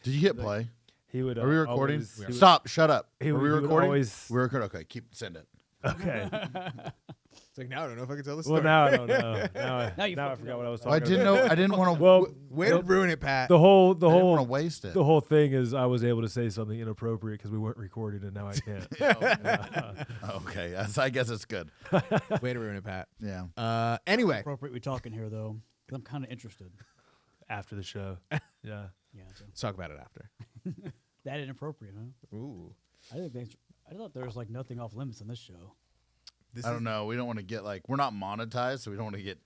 Did you hit play? He would. Are we recording? Always, Stop. Shut up. He Are would- we he would recording? always- We're recording. Okay, send it. Okay. It's like, now I don't know if I can tell this Well, story. now I don't know. Now you I fucking forgot what I was I talking didn't about. know. I didn't want to. Well, Way to ruin it, Pat. the whole I didn't want to whole waste it. the whole thing is I was able to say something inappropriate because we weren't recorded, and now I can't. Okay, I guess it's good. Way to ruin it, Pat. Yeah. Anyway, Appropriate we talking here though, 'cause I'm kind of interested. After the show, yeah. Yeah, so let's talk about it after. that inappropriate, huh? Ooh. I thought there was like nothing off limits on this show. This I don't know. We don't want to get like we're not monetized, so we don't want to get.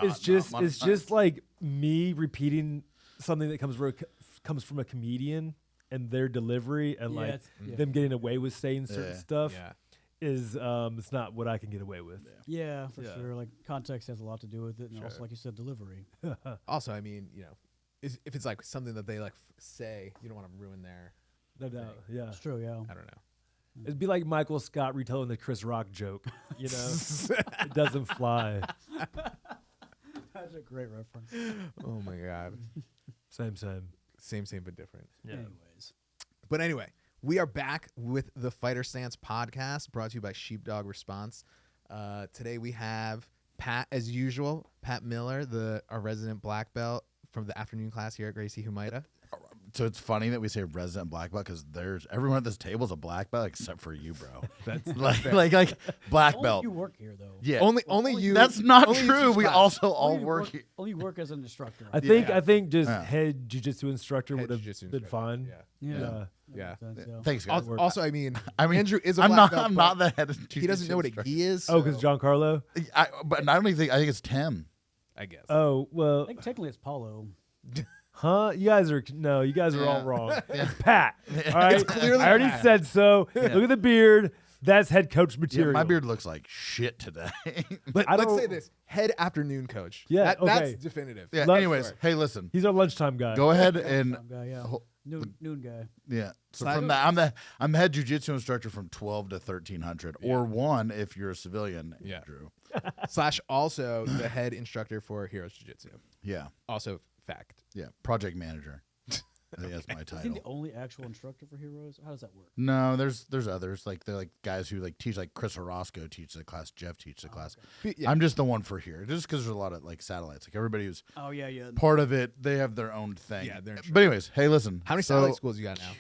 It's just monetized. like me repeating something that comes from a comedian and their delivery and Yeah, like it's- them getting away with saying certain Yeah. stuff Yeah. is it's not what I can get away with. Yeah, for Yeah. sure. Like context has a lot to do with it, and also, like you said, delivery. Also, I mean, if it's like something that they like say, you don't want to ruin their. No doubt. Yeah. It's true. Yeah. I don't know. It'd be like Michael Scott retelling the Chris Rock joke. You know, it doesn't fly. That's a great reference. Oh my god. Same. Same but different. Yeah. Anyways, But anyway, we are back with the Fighter Stance podcast, brought to you by Sheepdog Response. Today we have Pat, as usual, Pat Miller, our resident black belt from the afternoon class here at Gracie Humaita. So it's funny that we say resident black belt because there's everyone at this table is a black belt except for you, bro. That's like black only belt. you work here though. Yeah. Only you. That's not only you true. teach We class. also all Only you work here. Only you work as an instructor. I Yeah. think just Yeah. head jiu-jitsu instructor Head would have jiu-jitsu been instructor, fine. Yeah. Yeah. Yeah. That makes sense, Thanks, guys. Also, I mean, I'm Andrew is a black not. belt, I'm but not the head. Of he doesn't know what a instructor. gi is. Oh, because so- Giancarlo. But I don't even think. I think it's Tim. I guess. Oh I well, think technically it's Paulo. huh? You guys are all Yeah. wrong. It's Pat. All right, It's clearly I already Pat. said so. Look at the beard. That's head coach Yeah, material. my beard looks like shit today. Let's don't- say this: head afternoon coach. Yeah, That's okay. definitive. yeah. Look- Anyways, hey, listen. He's our lunchtime guy. Go ahead and Guy, yeah. ho- Noon guy. yeah. So Slide from that, I'm the head jujitsu instructor from 12 to 1300, or 1 if you're a civilian. Yeah. Drew. / also the head instructor for Heroes Jiu-Jitsu. Yeah. Also fact. Yeah. Project manager. I think that's my Is he title. the only actual instructor for Heroes? How does that work? No, there's others like they're like guys who like teach, like Chris Orozco teaches the class, Jeff teaches the class. Yeah. I'm just the one for here, just because there's a lot of like satellites. Like everybody who's Oh yeah. part of it, they have their own thing. Yeah, they're But anyways, hey, listen. How many so, satellite schools you got now?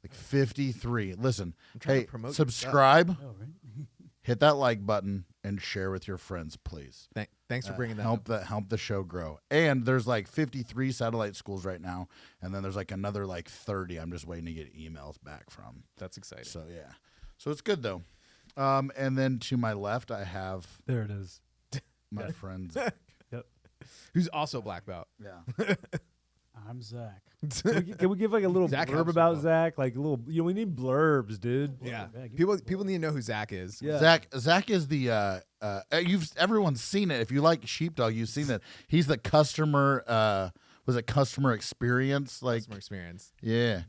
Like 53. Listen, trying to hey, promote your subscribe, Oh right. hit that like button, and share with your friends, please. Thanks for bringing that help up. help the show grow. And there's like 53 satellite schools right now, and then there's like another like 30. I'm just waiting to get emails back from. That's exciting. So yeah, so it's good though. And then to my left, I have There it is. my friends. Who's also black belt? Yeah, I'm Zach. Can we give like a little Zach blurb helps about a lot. Zach? Like a little, we need blurbs, dude. Yeah. Yeah, give People need to know who Zach is. Yeah. Zach is the everyone's seen it. If you like Sheepdog, you've seen it. He's the customer. Was it customer experience? Like Customer experience. yeah.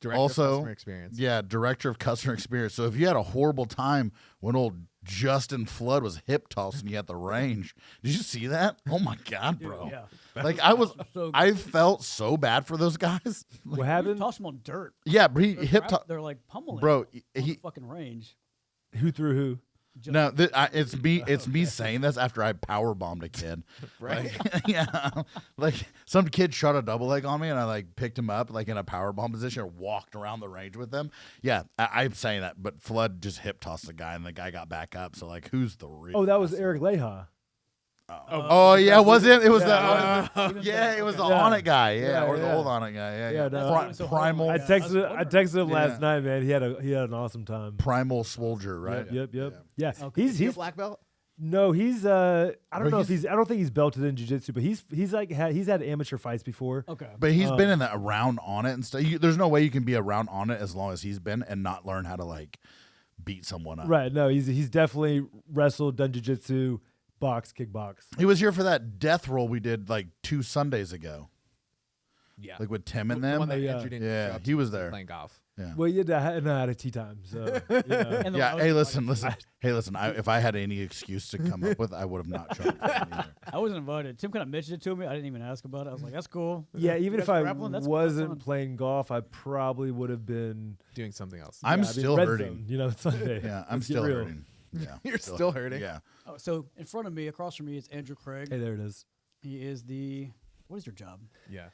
Director Also, of customer experience. Yeah, director of customer experience. So if you had a horrible time when old Justin Flood was hip tossing you at the range, did you see that? Oh my god, bro! Yeah. Like So I felt so bad for those guys. What you happened? toss them on dirt. Yeah, but he They're hip toss, They're like pummeling. bro. on the He fucking range. Who threw who? Just- no, it's me. It's me saying this after I power bombed a kid. Right. Like, yeah, like some kid shot a double leg on me, and I like picked him up like in a power bomb position, or walked around the range with him. Yeah, I'm saying that, but Flood just hip tossed the guy, and the guy got back up. So like, who's the real? Oh, that was asshole? Eric Leha. Oh yeah, was it? It was Yeah. yeah, it was the Yeah. on it guy, yeah, Yeah, or the yeah. old on it guy, yeah. Yeah, no. Pri- That's so primal, I hard. Yeah, texted him Yeah. last night, man. He had an awesome time. primal soldier, right? Yep. Yeah. Okay. He's Is he a black belt? no, he's I don't Or know if I don't think he's belted in jiu-jitsu, but he's like he's had amateur fights before. Okay. But he's been in the around on it and stuff. There's no way you can be around on it as long as he's been and not learn how to like beat someone up. Right. No, he's definitely wrestled, done jiu-jitsu, box, kickbox. He was here for that death roll we did like 2 Sundays ago, Yeah. like with Tim and The one them. that Yeah. Andrew didn't Yeah, show up he to was because there. playing golf. Yeah. Well, you had a tea time, so you know. And the Yeah. most Hey, invited listen. to- Hey, listen. If I had any excuse to come up with, I would have not shown up either. I wasn't invited. Tim kind of mentioned it to me. I didn't even ask about it. I was like, "That's cool." Yeah, even You if guys I grappling? That's wasn't fun. playing golf, I probably would have been. Doing something else. I'm yeah, I'd be still red hurting. zone, you know, Sunday. Yeah, I'm Let's get still real. hurting. Yeah, You're still hurting? Yeah. Oh, so in front of me, across from me, is Andrew Craig. Hey, there it is. He is the. What is your job? Yeah.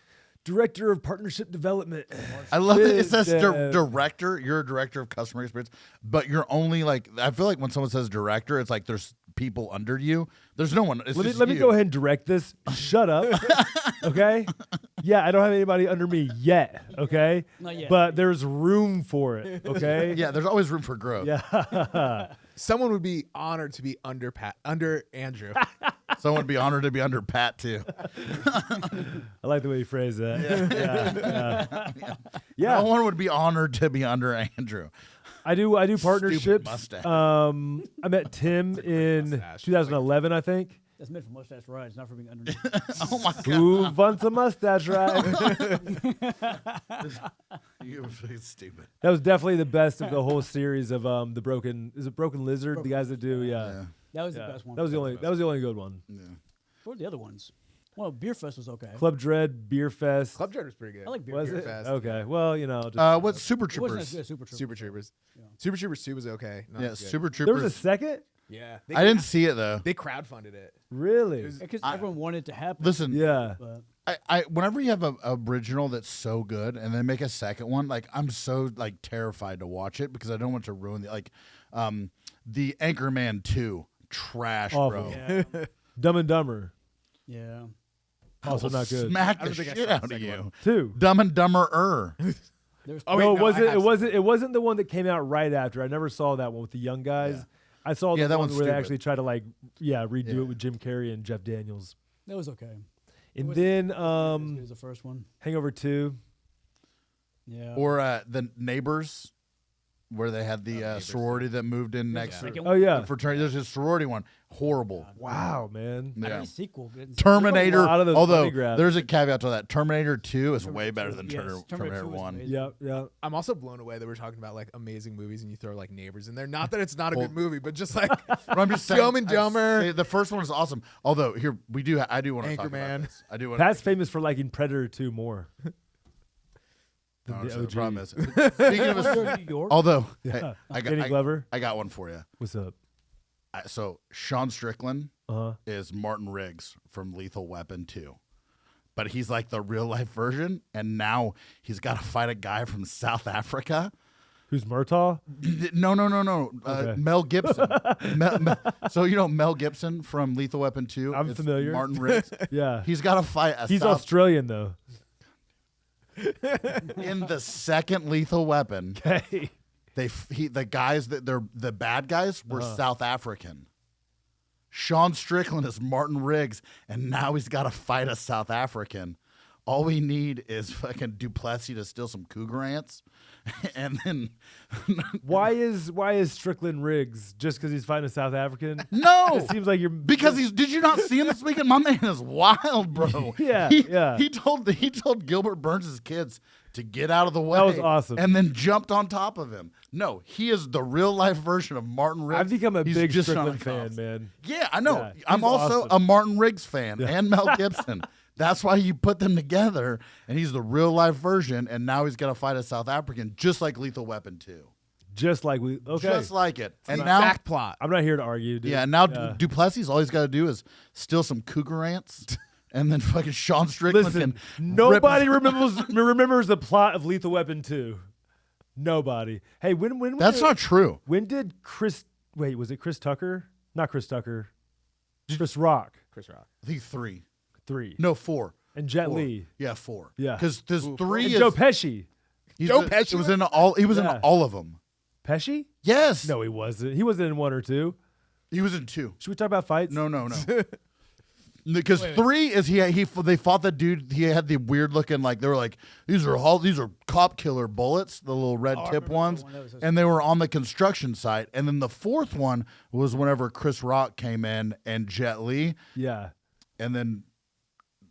Director of Partnership Development. I love that it Biz says dev. director. You're a director of customer experience, but you're only like. I feel like when someone says director, it's like there's people under you. There's no one. It's just Let me you. go ahead and direct this. Shut up. Okay? Yeah, I don't have anybody under me yet. Okay? Not yet. But there's room for it. Okay? Yeah, there's always room for growth. Yeah. Someone would be honored to be under Andrew. Someone would be honored to be under Pat too. I like the way you phrase that. Yeah. No one would be honored to be under Andrew. I do partnerships. mustache. I met Tim in Mustache. 2011, I think. That's meant for mustache rides, not for being underneath. Oh my god, Who wants a mustache ride? you're stupid. That was definitely the best of the whole series of the Broken Lizard, the guys that do, yeah. That was Yeah. the best one. That was the only good one. What were the other ones? Well, Beer Fest was okay. Club Dread, Beer Fest. Club Dread was pretty good. I like Beer Was Beer it? Fest. Okay. Well, you know, just, What's Super It wasn't as Troopers? good as Super Troopers. Super Troopers. Yeah. Super Troopers 2 was okay. Not Yeah, as good. Super there Troopers. was a second? Yeah. I didn't see it though. They crowdfunded it. Really? Because everyone wanted it to happen. Listen, Yeah. But I whenever you have a original that's so good and then make a second one, like I'm so like terrified to watch it because I don't want to ruin the Anchorman 2 trash, Awful. bro. yeah. Dumb and Dumber. Yeah. Also I'll not good. Smack I the don't think I shit saw out the of second you. 2. Dumb and Dumber. There's Oh, No, wait, no, I have it wasn't the one that came out right after. I never saw that one with the young guys. Yeah. I saw Yeah, the that one one's where they stupid. actually try to redo Yeah. it with Jim Carrey and Jeff Daniels. that was okay. And was- then As good as the first one. Hangover 2. Yeah. Or the Neighbors, where they had the Neighbors, sorority that moved in next Yeah. to Second Oh one? yeah. the fraternity. There's a sorority one. Horrible. Wow, man. Yeah. Any sequel. Good. Terminator. lot of those Although money grabs. there's a caveat to that. Terminator 2 is way Terminator better 2, than yes, Terminator 2 is 1. amazing. Yeah, yeah. I'm also blown away that we're talking about like amazing movies and you throw like Neighbors in there. Not that it's not a Well- good movie, but just like But I'm just saying, Dumb and Dumber. The first one is awesome. Although here I do want to talk about Anchorman. this. I do want. Pat's famous for liking Predator 2 more. No, the so the OG. problem is, speaking of, New York. although Yeah. hey, Danny Glover. I got one for you. What's up? So Sean Strickland Uh-huh. is Martin Riggs from Lethal Weapon 2. But he's like the real life version, and now he's got to fight a guy from South Africa. Who's Murtaugh? No. Okay. Mel Gibson. So you know Mel Gibson from Lethal Weapon 2? I'm It's familiar. Martin Riggs. Yeah. He's got to fight a He's South Australian though. in the second Lethal Weapon. Okay. The guys that they're the bad guys were Uh-huh. South African. Sean Strickland is Martin Riggs, and now he's got to fight a South African. All we need is fucking Duplessis to steal some cougar ants, and then Why is Strickland Riggs just because he's fighting a South African? no, It seems like you're because he's. Did you not see him this weekend? My man is wild, bro. Yeah, he, yeah. He told Gilbert Burns' kids to get out of the way. That was awesome. And then jumped on top of him. No, he is the real life version of Martin Riggs. I've become a He's big just Strickland on a fan, cops. man. Yeah, I know. Yeah, I'm he's also awesome. a Martin Riggs fan Yeah. and Mel Gibson. That's why you put them together, and he's the real life version, and now he's going to fight a South African, just like Lethal Weapon 2. Just like we okay. Just like it. And the now, back plot. I'm not here to argue, dude. yeah, now Yeah. Duplessis, all he's got to do is steal some cougar ants, and then fucking Sean Strickland Listen, can nobody rip- remembers the plot of Lethal Weapon 2. Nobody. Hey, when That's not true. when did Chris wait, was it Chris Tucker? Not Chris Tucker. Chris Rock. Chris Rock. I think 3. 3. No, 4. And Jet 4. Li. Yeah, 4. Yeah. Because 3 And is Joe Pesci. Joe Pesci It was was- in all. He was in Yeah. all of them. Pesci? Yes. No, he wasn't. He wasn't in 1 or 2. He was in 2. Should we talk about fights? No. Because 3 is they fought the dude. He had the weird looking like they were like these are cop killer bullets, the little red Oh, I tip remember that ones, one. That was- and they were on the construction site. And then the 4th one was whenever Chris Rock came in and Jet Li, Yeah. and then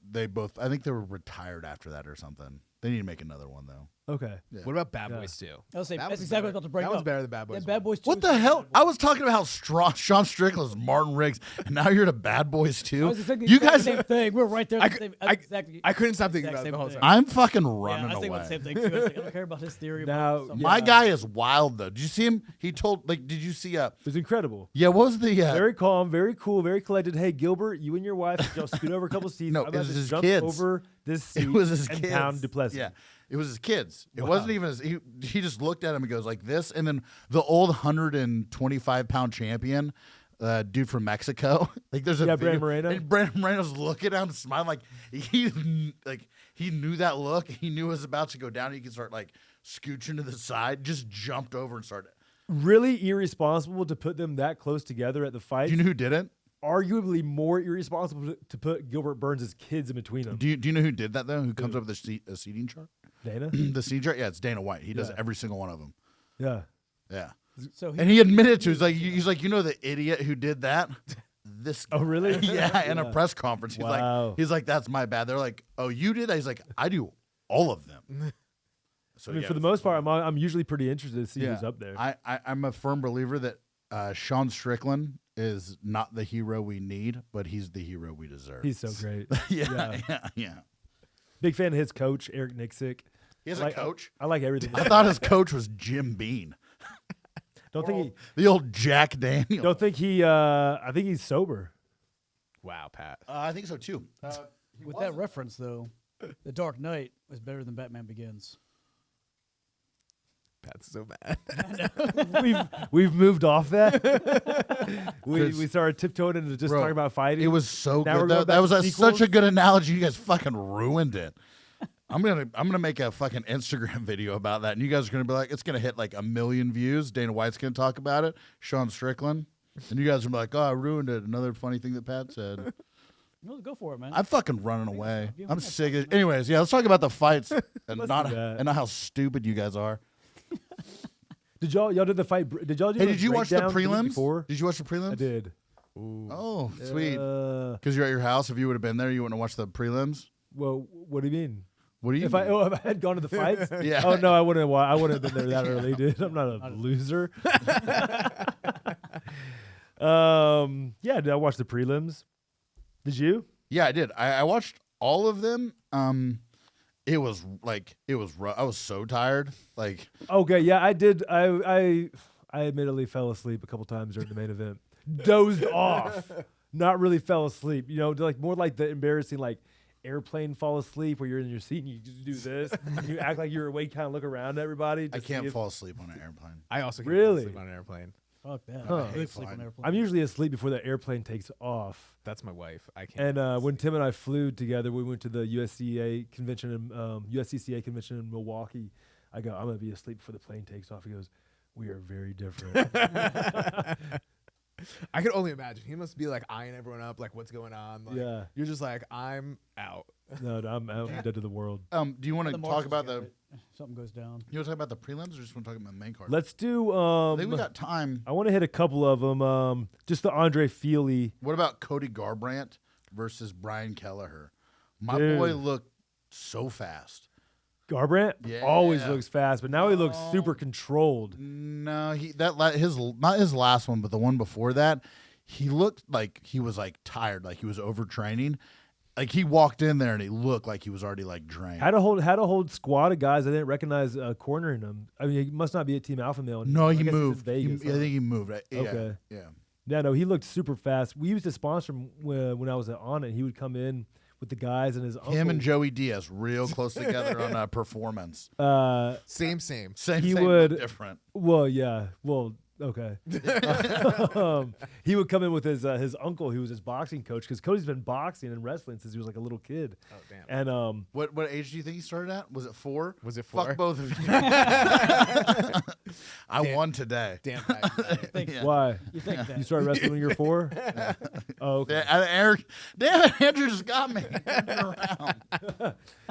they both. I think they were retired after that or something. They need to make another one though. Okay. Yeah. What about Bad Yeah. Boys 2? I was saying, That that's was exactly what I better. was about to bring That up. was better than Bad Boys Yeah, 1. Bad Boys 2. What the hell? I was talking about how strong Sean Strickland's Martin Riggs, and now you're to Bad Boys I too. was thinking You the guys, same thing. We're right there. I the cou- same, I- exactly. I couldn't stop thinking Exact about it the same whole thing. time. I'm fucking yeah, running I was thinking away. about the same thing too. I was like, I don't care about his theory. Now, about something. My Yeah. guy is wild though. Did you see him? He told like, did you see? It was incredible. Yeah, what was the? Very calm, very cool, very collected. Hey, Gilbert, you and your wife, y'all scoot over a couple seats. No, I'm it about was to his jump kids. over this seat It was his and kids. pound Duplessis. Yeah, it was his kids. It Wow. wasn't even his. He just looked at him and goes like this, and then the old 125-pound champion. Dude from Mexico, like there's a Yeah, video, Brandon Moreno. and Brandon Moreno's looking at him, smiling like he knew that look. He knew it was about to go down. He could start like scooching to the side, just jumped over and started. Really irresponsible to put them that close together at the fight. Do you know who did it? Arguably more irresponsible to put Gilbert Burns' kids in between them. Do you know who did that though? Who comes up with a seating chart? Dana? The seating chart? Yeah, it's Dana White. He does Yeah. every single one of them. Yeah. Yeah. So And he admitted to he's like, you know the idiot who did that? This guy. Oh, really? Yeah, in a Yeah. press conference. Wow. He's like, that's my bad. They're like, oh, you did that? He's like, I do all of them. So I mean, yeah, for the it was most part, funny. I'm usually pretty interested to see Yeah. who's up there. I'm a firm believer that Sean Strickland is not the hero we need, but he's the hero we deserve. He's so great. yeah. Big fan of his coach, Eric Nixick. He has Like, a coach. I like everything. I thought his coach was Jim Bean. Don't think The old Jack Daniel. Don't think he. I think he's sober. Wow, Pat. I think so too. with that reference though, The Dark Knight was better than Batman Begins. Pat's so mad. We've moved off that. we started tiptoeing into just Bro, talking about fighting. It was so Now we're good. going That back was to such a sequels? good analogy. You guys fucking ruined it. I'm gonna make a fucking Instagram video about that, and you guys are gonna be like, it's gonna hit like 1 million views. Dana White's gonna talk about it. Sean Strickland, and you guys are gonna be like, oh, I ruined it. Another funny thing that Pat said. No, go for it, man. I'm fucking running away. Yeah, I'm yeah, sick of. Anyways, yeah, let's talk about the fights and Let's not do that. and not how stupid you guys are. Did y'all did the fight? Did y'all do? Hey, the did you watch the breakdown week prelims? before? Did you watch the prelims? I did. Oh, sweet. Because Uh, you're at your house. If you would have been there, you wouldn't have watched the prelims. well, what do you mean? What do you? If I had gone to the fights? Yeah. Oh no, I wouldn't. I wouldn't have been there that early, dude. I'm not a loser. Yeah, did I watch the prelims? Did you? Yeah, I did. I watched all of them. It was rough. I was so tired. Like, Okay, yeah, I did. I admittedly fell asleep a couple times during the main event. Dozed off. Not really fell asleep. You know, like more like the embarrassing like airplane fall asleep where you're in your seat and you just do this. And you act like you're awake, kind of look around at everybody. I just to can't give- fall asleep on an airplane. I also can't Really? fall asleep on an airplane. Fuck that. Huh. I hate sleep on Fine. airplanes. I'm usually asleep before the airplane takes off. That's my wife. I can't. And when Tim and I flew together, we went to the USCCA convention in Milwaukee. I go, I'm gonna be asleep before the plane takes off. He goes, we are very different. I could only imagine. He must be like eyeing everyone up, like what's going on. Like, Yeah. You're just like, I'm out. No, I'm dead to the world. Do you want to The talk margins about get the? it. Something goes down. You want to talk about the prelims, or just want to talk about the main card? Let's do. I think we got time. I want to hit a couple of them. Just the Andre Feely. What about Cody Garbrandt versus Brian Kelleher? My Dude. boy looked so fast. Garbrandt Yeah. always looks fast, but now he looks super controlled. No, his not his last one, but the one before that, he looked like he was like tired, like he was overtraining. Like he walked in there and he looked like he was already like drained. Had a whole squad of guys I didn't recognize cornering him. I mean, he must not be a Team Alpha Male. No, I he guess he's in moved. Vegas, I huh? think he moved. Yeah, Okay. yeah. Yeah, no, he looked super fast. We used to sponsor him when I was on it. He would come in with the guys and his uncle. Him and Joey Diaz real close together on Same. performance. Same. Same. He same, but would- different. Well, yeah. Well, okay. He would come in with his uncle, who was his boxing coach, because Cody's been boxing and wrestling since he was like a little kid. Oh damn. And What age do you think he started at? Was it 4? Was it Fuck 4? both of you. I won today. Damn. Right. Think, Yeah. why? You think that? You started wrestling when you were 4? Oh, okay. Yeah, Eric, damn it, Andrew just got me. Around.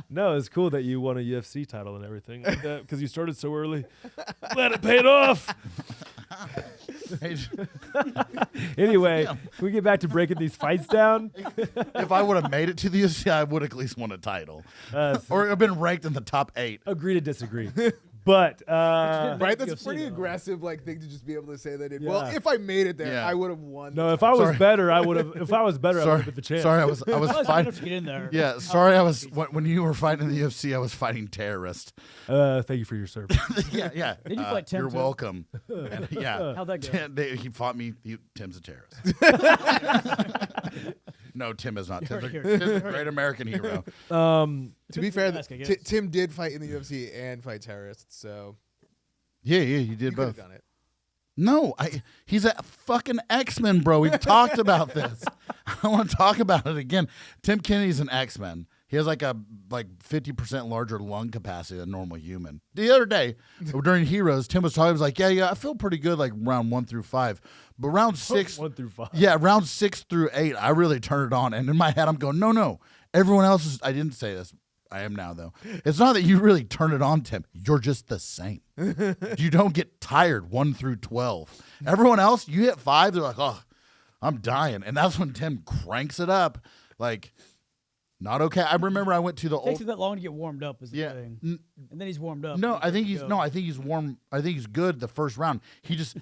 No, it's cool that you won a UFC title and everything like that because you started so early. Glad it paid off. Anyway, can we get back to breaking these fights down? If I would have made it to the UFC, I would at least won a title, or have been ranked in the top 8. Agree to disagree. But Right, that's a UFC pretty though. aggressive thing to just be able to say that. Yeah. Well, if I made it there, Yeah. I would have won. no, if I was Sorry. better, I would have. If I was better, I would Sorry, have been the champ. sorry, I was Well, it's good fighting. enough to get in there. Yeah, sorry, I was when you were fighting in the UFC, I was fighting terrorists. Thank you for your service. Yeah. Did you fight Tim You're too? welcome. And, yeah. How'd that go? He fought me. Tim's a terrorist. No, Tim is not. Tim's a great American hero. To be fair, ask, I guess. Tim did fight in the UFC and fight terrorists, so Yeah, you you did could have both. done it. No, he's a fucking X-Men, bro. We've talked about this. I don't want to talk about it again. Tim Kennedy's an X-Men. He has like 50% larger lung capacity than a normal human. The other day, during Heroes, Tim was talking. He was like, yeah, I feel pretty good like round 1 through 5. But round 6, 1 through 5. yeah, round 6 through 8, I really turned it on. And in my head, I'm going, no. Everyone else is, I didn't say this. I am now, though. It's not that you really turn it on, Tim. You're just the same. You don't get tired 1 through 12. Everyone else, you hit 5, they're like, oh, I'm dying. And that's when Tim cranks it up. Like, not okay. I remember I went to the It takes old. him that long to get warmed up is the Yeah. thing. And then he's warmed up. No, I think ready he's to no, go. I think he's warm. I think he's good the first round. He's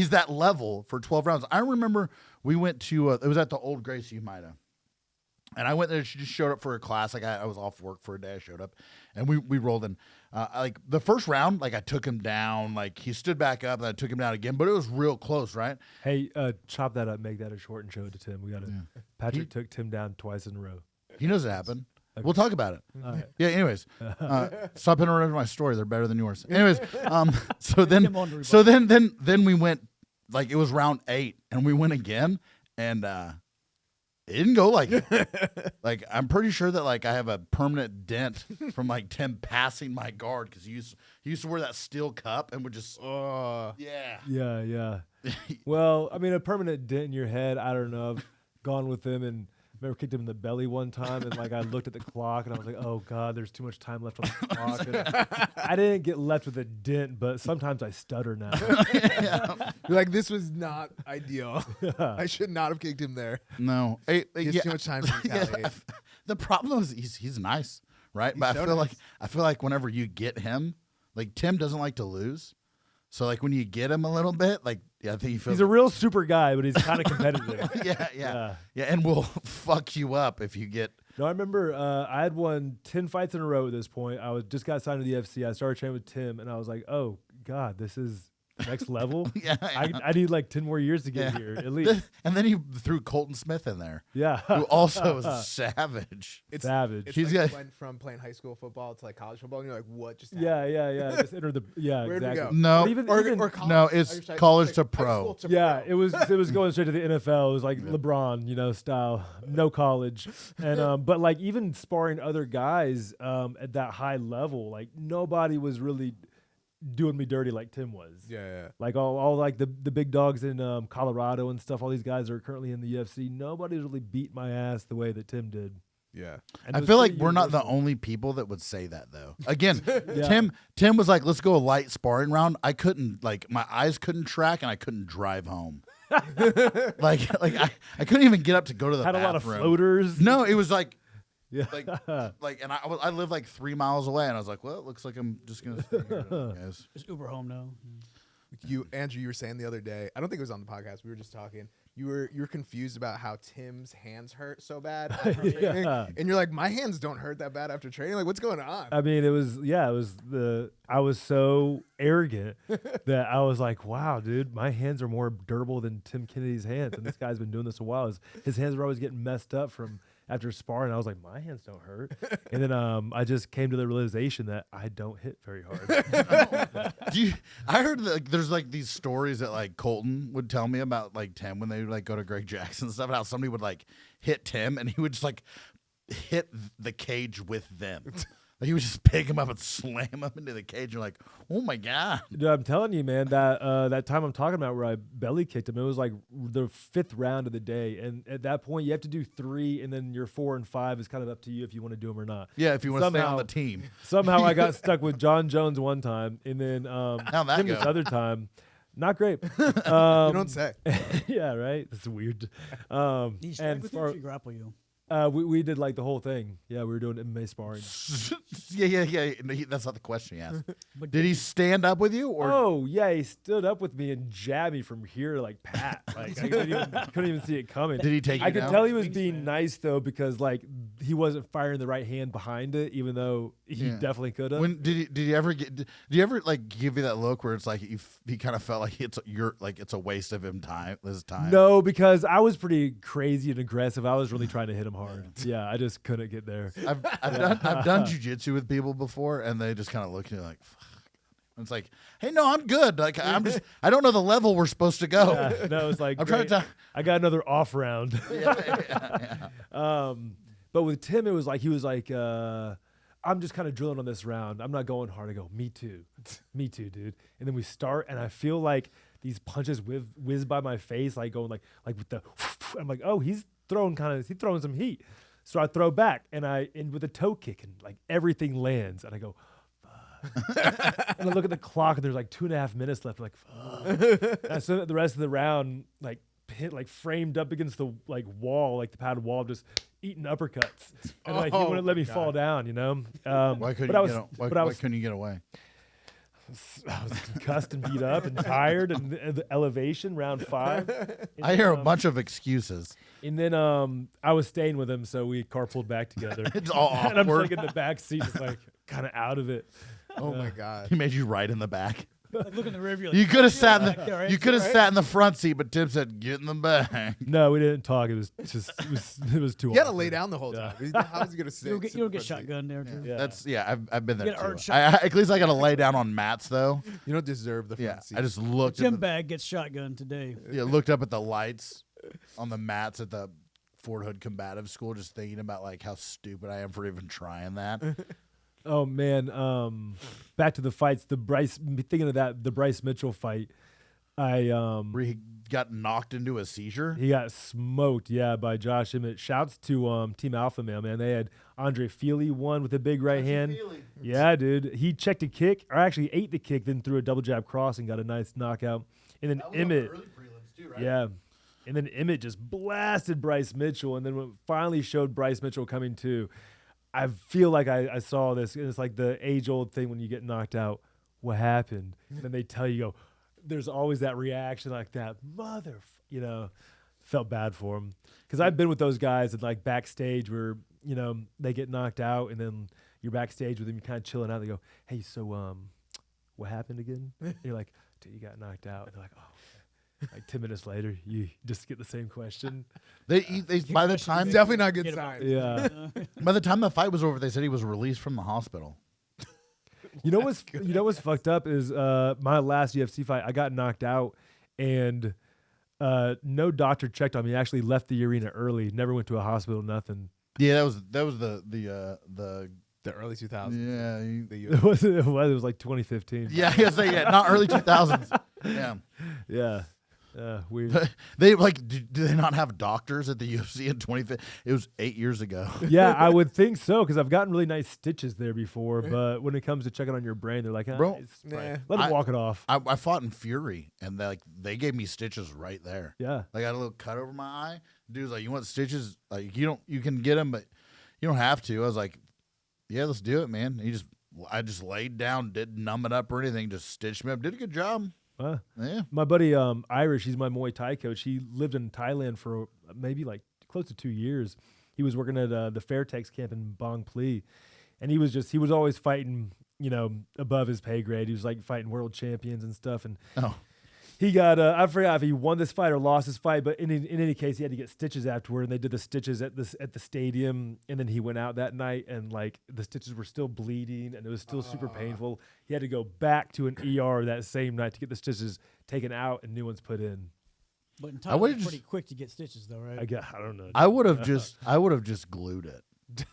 that level for 12 rounds. I remember we went to it was at the old Gracie Mida. And I went there. She just showed up for a class. Like I was off work for a day. I showed up, and we rolled in. Like the first round, like I took him down. Like he stood back up, and I took him down again. But it was real close, right? Hey, chop that up, make that a short and show it to Tim. We got to. Patrick took Tim down twice in a row. He knows it happened. We'll talk about it. All right. Yeah. Anyways, stop interrupting my story. They're better than yours. Anyways, so Tim on to then we went like it was round 8, and we went again, and it didn't go like it. Like I'm pretty sure that like I have a permanent dent from like Tim passing my guard because he used to wear that steel cup and would just yeah. Yeah. Well, I mean, a permanent dent in your head. I don't know. I've gone with him and remember kicked him in the belly one time, and like I looked at the clock and I was like, "Oh God, there's too much time left on the clock." And I didn't get left with a dent, but sometimes I stutter now. You're like, this was not ideal. I should not have kicked him there. No, He has too much time to retaliate. The problem is he's nice, right? But so I feel like whenever you get him, like Tim doesn't like to lose, so like when you get him a little bit, like I think he feels He's a real super guy, but he's kind of competitive. yeah, and will fuck you up if you get. No, I remember I had won 10 fights in a row at this point. I was just got signed to the UFC. I started training with Tim, and I was like, "Oh God, this is next level. Yeah, I need like 10 more years to get here at least." And then he threw Colton Smith in there, Yeah, who also is a savage. It's savage. It's He's like got- you went from playing high school football to like college football, and you're like, what just happened? Yeah. Just enter the Where'd we exactly. go? No, But even Or college. No, it's Or sorry, college like to high pro. school to Yeah, pro. it was going straight to the NFL. It was like LeBron, style, no college, and but like even sparring other guys at that high level, like nobody was really doing me dirty like Tim was. Yeah. Like all like the big dogs in Colorado and stuff. All these guys are currently in the UFC. Nobody's really beat my ass the way that Tim did. Yeah. And I it was feel like pretty we're not the universal. only people that would say that though. Again, Yeah. Tim was like, "Let's go a light sparring round." I couldn't my eyes couldn't track and I couldn't drive home. like I couldn't even get up to go to the Had a bathroom. lot of floaters. No, it was like Yeah. and I live like 3 miles away, and I was like, well, it looks like I'm just gonna stay here tonight, guys. Just Uber home now. Andrew, you were saying the other day, I don't think it was on the podcast, we were just talking. You were confused about how Tim's hands hurt so bad after training. And you're like, my hands don't hurt that bad after training. Like, what's going on? I mean, I was so arrogant that I was like, wow, dude, my hands are more durable than Tim Kennedy's hands. And this guy's been doing this a while. His hands were always getting messed up from after sparring. I was like, my hands don't hurt. And then I just came to the realization that I don't hit very hard. I heard that there's like these stories that like Colton would tell me about like Tim when they would like go to Greg Jackson and stuff, and how somebody would like hit Tim and he would just like hit the cage with them. Like, he would just pick him up and slam him into the cage. You're like, oh my God. Dude, I'm telling you, man, that time I'm talking about where I belly kicked him, it was like the 5th round of the day. And at that point, you have to do 3, and then your 4 and 5 is kind of up to you if you want to do them or not. Yeah, if you want to stay on Somehow- the team. Somehow I got stuck with John Jones one time, and then How'd that Tim this go? other time. Not great. You don't say. Yeah, right. That's weird. Did he strike And with you or did he grapple you? we did like the whole thing. Yeah, we were doing MMA sparring. yeah. No, that's not the question he asked. But Did he stand up with you, or Oh yeah, he stood up with me and jabbed me from here to like Pat. Like I couldn't even see it coming. did he take you I could down? tell he was Wings being man. nice though because like he wasn't firing the right hand behind it, even though he Yeah. definitely could have. When did you ever get? Did you ever like give you that look where it's like he kind of felt like it's a waste of his time? No, because I was pretty crazy and aggressive. I was really trying to hit him hard. Yeah, I just couldn't get there. I've done jujitsu with people before, and they just kind of look at you like, fuck. And it's like, hey, no, I'm good. Like I don't know the level we're supposed to go. Yeah, no, it's like I'm trying to great. tell. I got another off round. Yeah. But with Tim, it was like he was like, I'm just kind of drilling on this round. I'm not going hard. I go, me too, dude. And then we start, and I feel like these punches whiz by my face, like going like with the. I'm like, oh, he's throwing some heat. So I throw back, and I end with a toe kick, and like everything lands, and I go. And I look at the clock, and there's like 2.5 minutes left. I'm like, fuck. And I spent the rest of the round like framed up against the like wall, like the padded wall, just eating uppercuts. And like he wouldn't let me fall down, you know. Why couldn't why couldn't you get away? I was concussed and beat up and tired, and the elevation round 5. And I hear a then, bunch of excuses. And then I was staying with him, so we carpooled back together. It's all And I'm just awkward. like in the back seat, just like kind of out of it. Oh my god. He made you ride in the back. Like look in the rearview. Like, You could have sat in back there, right? you could have sat in the front seat, but Tim said, "Get in the back." No, we didn't talk. It was just it was too. You gotta awkward. lay down the whole Yeah. time. How is he gonna sit? You don't get sit in the front seat? shotgun there too. Yeah. That's I've been there Get earned too. At least I got to lay down on mats though. You don't deserve the front Yeah, seat. I just looked Jim at Bag gets shotgun today. looked up at the lights on the mats at the Fort Hood Combative School, just thinking about like how stupid I am for even trying that. Oh man, back to the fights. The Bryce Mitchell fight. Where he got knocked into a seizure. He got smoked, by Josh Emmett. Shouts to Team Alpha Male, man. They had Andre Feely won with a big right hand. Yeah, dude. He checked a kick, or actually ate the kick, then threw a double jab cross and got a nice knockout. And then Emmett, yeah. And then Emmett just blasted Bryce Mitchell. And then when it finally showed Bryce Mitchell coming to, I feel like I saw this. And it's like the age-old thing when you get knocked out. What happened? And then they tell you, there's always that reaction like that. Felt bad for him. Because I've been with those guys and like backstage where, they get knocked out and then you're backstage with them, you're kind of chilling out. They go, hey, so what happened again? And you're like, dude, you got knocked out. And they're like, oh. Like 10 minutes later, you just get the same question. They by the time Definitely not a good Get sign. Yeah. by the time the fight was over, they said he was released from the hospital. You know what's fucked up is my last UFC fight, I got knocked out and no doctor checked on me. I actually left the arena early, never went to a hospital, nothing. Yeah, that was the The early 2000s. yeah It was like 2015. yeah I guess not early 2000s. Yeah. Yeah. Weird. They do they not have doctors at the UFC in 2015? It was 8 years ago. Yeah, I would think so because I've gotten really nice stitches there before. But when it comes to checking on your brain, they're like, Bro, it's nah. fine. Let them I- walk it off. I fought in Fury, and they gave me stitches right there. Yeah. I got a little cut over my eye. Dude's like, "You want stitches? Like you can get them, but you don't have to." I was like, "Yeah, let's do it, man." I just laid down, didn't numb it up or anything, just stitched me up. Did a good job. Yeah. My buddy Irish, he's my Muay Thai coach. He lived in Thailand for maybe like close to 2 years. He was working at the Fairtex camp in Bang Pli, and he was always fighting, above his pay grade. He was like fighting world champions and stuff. And Oh, he got I forgot if he won this fight or lost this fight, but in any case, he had to get stitches afterward, and they did the stitches at the stadium, and then he went out that night, and like the stitches were still bleeding, and it was still super painful. He had to go back to an ER that same night to get the stitches taken out and new ones put in. But in I would've Thailand, it's just- pretty quick to get stitches, though, right? I don't know. I would have just glued it.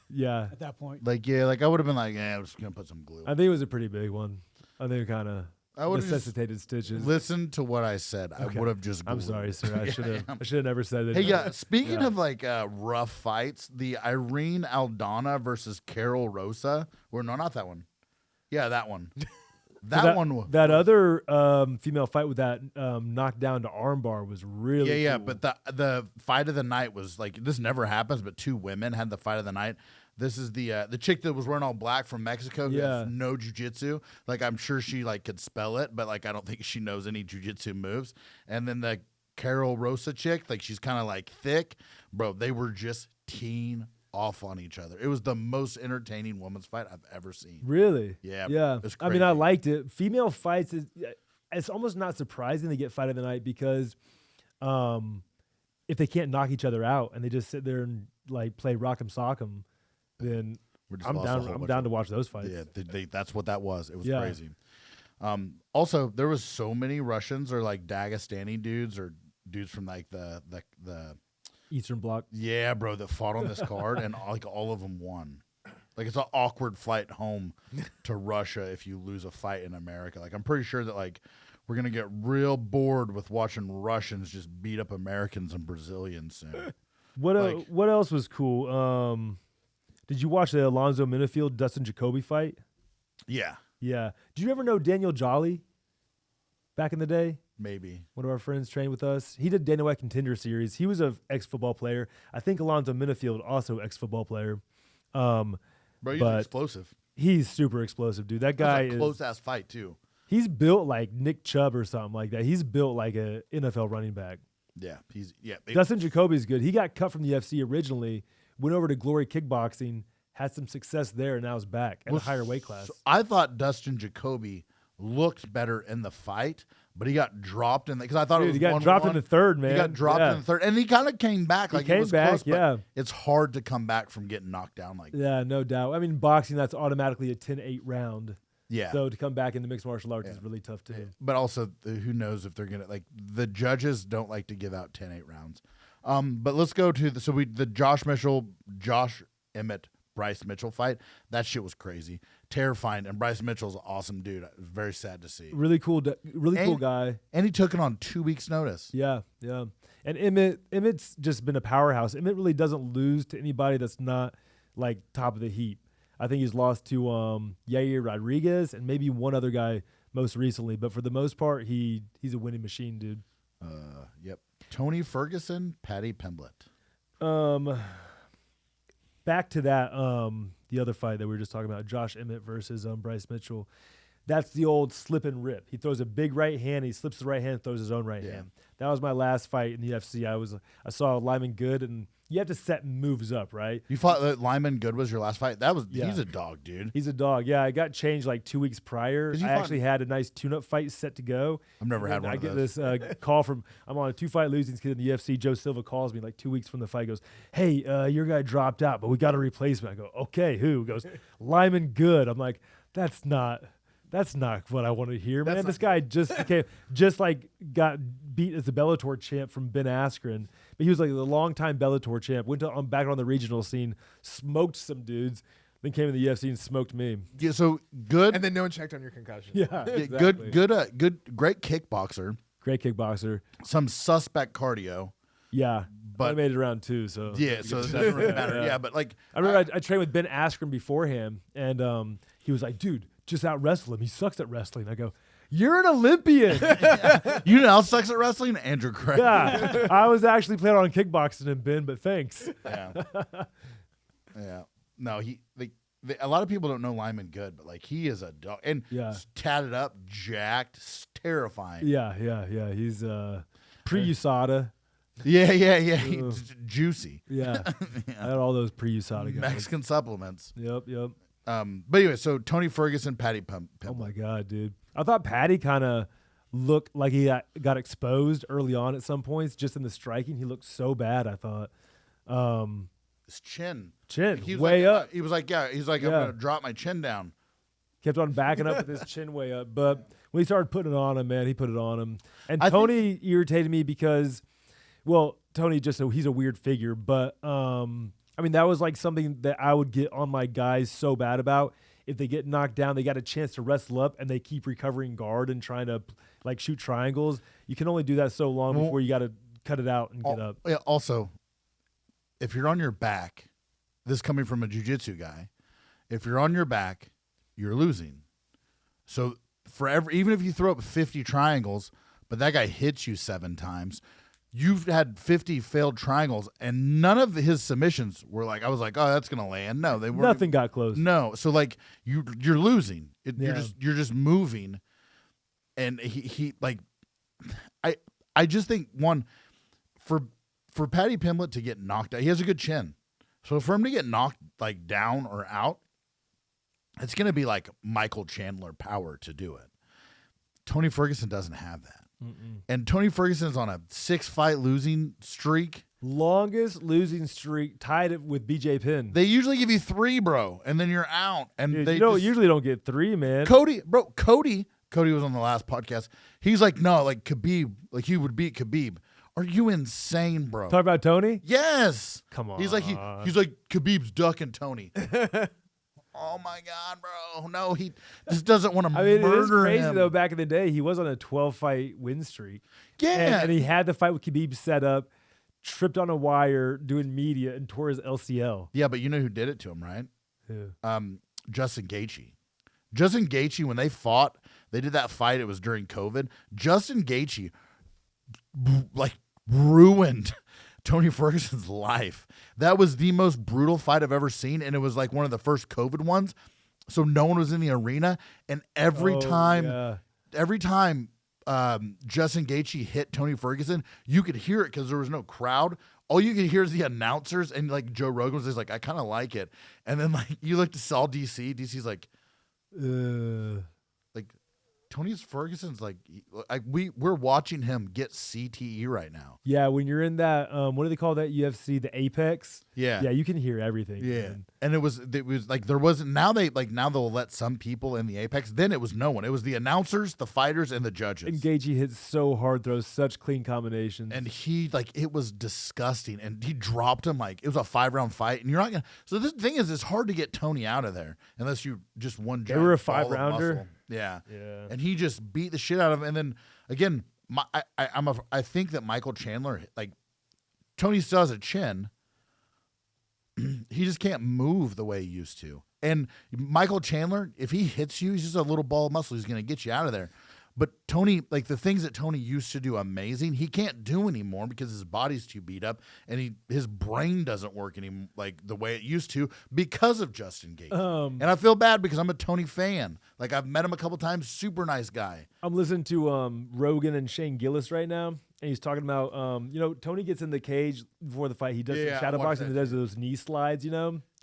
Yeah, At that point, Like I would have been like, "Yeah, I'm just gonna put some glue." I think it was a pretty big one. I think it kind of I would have just necessitated stitches. listened to what I said. Okay. I would have just. I'm glued sorry, it. sir. I Yeah, should have. yeah. I should have never said it. Hey, yeah. Speaking Yeah. of like rough fights, the Irene Aldana versus Carol Rosa. Or no, not that one. Yeah, that one. That one was that other female fight with that knockdown to armbar was really yeah. cool. But the fight of the night was like this never happens, but two women had the fight of the night. This is the chick that was wearing all black from Mexico. Who Yeah. has no jujitsu. Like I'm sure she like could spell it, but like I don't think she knows any jujitsu moves. And then the Carol Rosa chick, like she's kind of like thick, bro. They were just teeing off on each other. It was the most entertaining women's fight I've ever seen. Really? Yeah, Yeah. it's I mean, I crazy. liked it. Female fights it's almost not surprising they get fight of the night because if they can't knock each other out and they just sit there and like play rock'em sock'em, then We just I'm lost a down. whole I'm bunch down of- to watch those fights. Yeah, that's what that was. It was Yeah. crazy. Also, there was so many Russians or like Dagestani dudes or dudes from like the Eastern Bloc. yeah, bro, that fought on this card and like all of them won. Like it's an awkward flight home to Russia if you lose a fight in America. Like I'm pretty sure that like we're gonna get real bored with watching Russians just beat up Americans and Brazilians soon. Like- What else was cool? Did you watch the Alonzo Minifield Dustin Jacoby fight? Yeah, Yeah. Did you ever know Daniel Jolly? Back in the day, maybe. one of our friends trained with us. He did Dana White Contender Series. He was a ex-football player. I think Alonzo Minifield also ex-football player. Bro, he's But explosive. He's super explosive, dude. That guy It was a is. close ass fight too. He's built like Nick Chubb or something like that. He's built like a NFL running back. Yeah, Dustin Jacoby's good. He got cut from the UFC originally, went over to Glory Kickboxing, had some success there, and now is back at a higher weight class. So I thought Dustin Jacoby looked better in the fight, but he got dropped in because I thought Dude, it was he got 1-1. dropped in the third, man. He got dropped Yeah. in the third, and he kind of came back. Like came it was back, close, but yeah. it's hard to come back from getting knocked down like that. Yeah, no doubt. I mean, boxing, that's automatically a 10-8 round. Yeah. So to come back into mixed martial arts is really tough, too. But also, who knows if they're gonna like the judges don't like to give out 10-8 rounds. But let's go to the Josh Emmett, Bryce Mitchell fight. That shit was crazy, terrifying, and Bryce Mitchell's an awesome dude. Very sad to see. Really cool And- guy. And he took it on 2 weeks' notice. Yeah, yeah. And Emmett's just been a powerhouse. Emmett really doesn't lose to anybody that's not like top of the heap. I think he's lost to Yair Rodriguez and maybe one other guy most recently, but for the most part, he's a winning machine, dude. Yep. Tony Ferguson, Patty Pimblett. Back to that the other fight that we were just talking about, Josh Emmett versus Bryce Mitchell. That's the old slip and rip. He throws a big right hand, he slips the right hand, throws his own right hand. That was my last fight in the UFC. I saw Lyman Good, and you have to set moves up, right? You fought that Lyman Good was your last fight. Yeah. He's a dog, dude. He's a dog. Yeah, I got changed like 2 weeks prior. 'Cause you I fought- actually had a nice tune-up fight set to go. I've never had And one I of get those. this call from I'm on a 2-fight losing skid in the UFC. Joe Silva calls me like 2 weeks from the fight. Goes, "Hey, your guy dropped out, but we got a replacement." I go, "Okay, who?" He goes, "Lyman Good." I'm like, "That's not what I want to hear, man." This guy just got beat as the Bellator champ from Ben Askren, but he was like the longtime Bellator champ. Went to back on the regional scene, smoked some dudes, then came in the UFC and smoked me. Yeah, so Good, And then no one checked on your concussion. Yeah, yeah, exactly. great kickboxer. Great kickboxer. Some suspect cardio. Yeah, But- I made it around 2, so Yeah, so it doesn't really matter. Yeah, but like I remember I trained with Ben Askren beforehand, and he was like, "Dude, just out wrestle him. He sucks at wrestling." I go, "You're an Olympian." you know how sucks at wrestling? Andrew Craig. Yeah, I was actually planning on kickboxing him, Ben, but thanks. Yeah. Yeah. No, a lot of people don't know Lyman Good, but like he is a dog and Yeah. tatted up, jacked, terrifying. Yeah. He's pre-USADA. Yeah. He's juicy. Yeah, I had all those pre-USADA guys. Mexican supplements. Yep. But anyway, so Tony Ferguson, Patty Pimblett. Oh my god, dude! I thought Patty kind of looked like he got exposed early on at some points, just in the striking. He looked so bad. I thought. His chin. Chin He was way like, up. He was like, he's like, I'm Yeah. gonna drop my chin down. Kept on backing up with his chin way up. But when he started putting it on him, man, he put it on him. And I Tony irritated me because, well, Tony he's a weird figure. But, I mean, that was like something that I would get on my guys so bad about. If they get knocked down, they got a chance to wrestle up and they keep recovering guard and trying to like shoot triangles. You can only do that so long Well- before you got to cut it out and get up. Yeah, also, if you're on your back, this coming from a jiu-jitsu guy, if you're on your back, you're losing. So even if you throw up 50 triangles, but that guy hits you 7 times, you've had 50 failed triangles, and none of his submissions were like, I was like, oh, that's gonna land. No, they weren't. Nothing got close. No, so like you're losing. Yeah. You're just moving, and he like, I just think one for Paddy Pimblett to get knocked out, he has a good chin, so for him to get knocked like down or out, it's gonna be like Michael Chandler power to do it. Tony Ferguson doesn't have that. And Tony Ferguson's on a 6-fight losing streak. Longest losing streak, tied it with BJ Penn. They usually give you 3, bro, and then you're out. And Dude, they you usually don't get 3, man. Cody was on the last podcast. He's like, no, like Khabib, like he would beat Khabib. Are you insane, bro? Talk about Tony? Yes. Come on. He's like Khabib's ducking Tony. Oh my God, bro! No, he just doesn't want to I mean, murder it is crazy him. though. Back in the day, he was on a 12-fight win streak. Yeah, and he had the fight with Khabib set up, tripped on a wire doing media, and tore his LCL. yeah, but you know who did it to him, right? Yeah. Justin Gaethje. Justin Gaethje, when they fought, they did that fight. It was during COVID. Justin Gaethje, like, ruined Tony Ferguson's life. That was the most brutal fight I've ever seen, and it was like one of the first COVID ones. So no one was in the arena, and every time Justin Gaethje hit Tony Ferguson, you could hear it because there was no crowd. All you could hear is the announcers, and like Joe Rogan was just like, I kind of like it. And then like you look to Saul DC's like Tony Ferguson's like we're watching him get CTE right now. Yeah, when you're in that, what do they call that UFC? The Apex. Yeah. Yeah, you can hear everything. Yeah, Man. and it was like there wasn't now they'll let some people in the Apex. Then it was no one. It was the announcers, the fighters, and the judges. And Gaethje hits so hard, throws such clean combinations. And he it was disgusting, and he dropped him like it was a 5-round fight, and you're not gonna. So the thing is, it's hard to get Tony out of there unless you just one. They were a giant ball of 5-rounder? muscle. Yeah, Yeah. and he just beat the shit out of him. And then again, I think that Michael Chandler, like Tony still has a chin. He just can't move the way he used to. And Michael Chandler, if he hits you, he's just a little ball of muscle. He's going to get you out of there. But Tony, like the things that Tony used to do amazing, he can't do anymore because his body's too beat up and his brain doesn't work anymore like the way it used to because of Justin Gaethje. And I feel bad because I'm a Tony fan. Like I've met him a couple times, super nice guy. I'm listening to Rogan and Shane Gillis right now, and he's talking about Tony gets in the cage before the fight. He does Yeah, some shadow I watched boxing and that does those knee slides,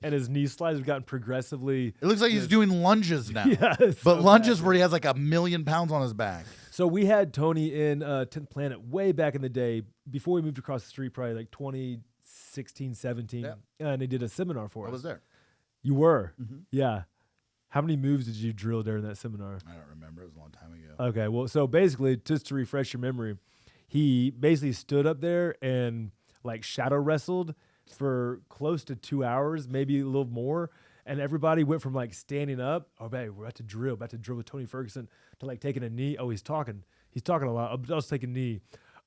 and his knee slides have gotten progressively. It looks like he's doing lunges now. Yeah, it's but so lunges bad. where he has like 1,000,000 pounds on his back. So we had Tony in 10th Planet way back in the day before we moved across the street, probably like 2016, 17, Yeah. and they did a seminar for I us. was there. You were, Mhm. yeah. How many moves did you drill during that seminar? I don't remember. It was a long time ago. Okay, well, so basically, just to refresh your memory, he basically stood up there and like shadow wrestled for close to 2 hours, maybe a little more. And everybody went from like standing up, oh, babe, we're about to drill with Tony Ferguson, to like taking a knee. Oh, he's talking a lot. I was taking a knee.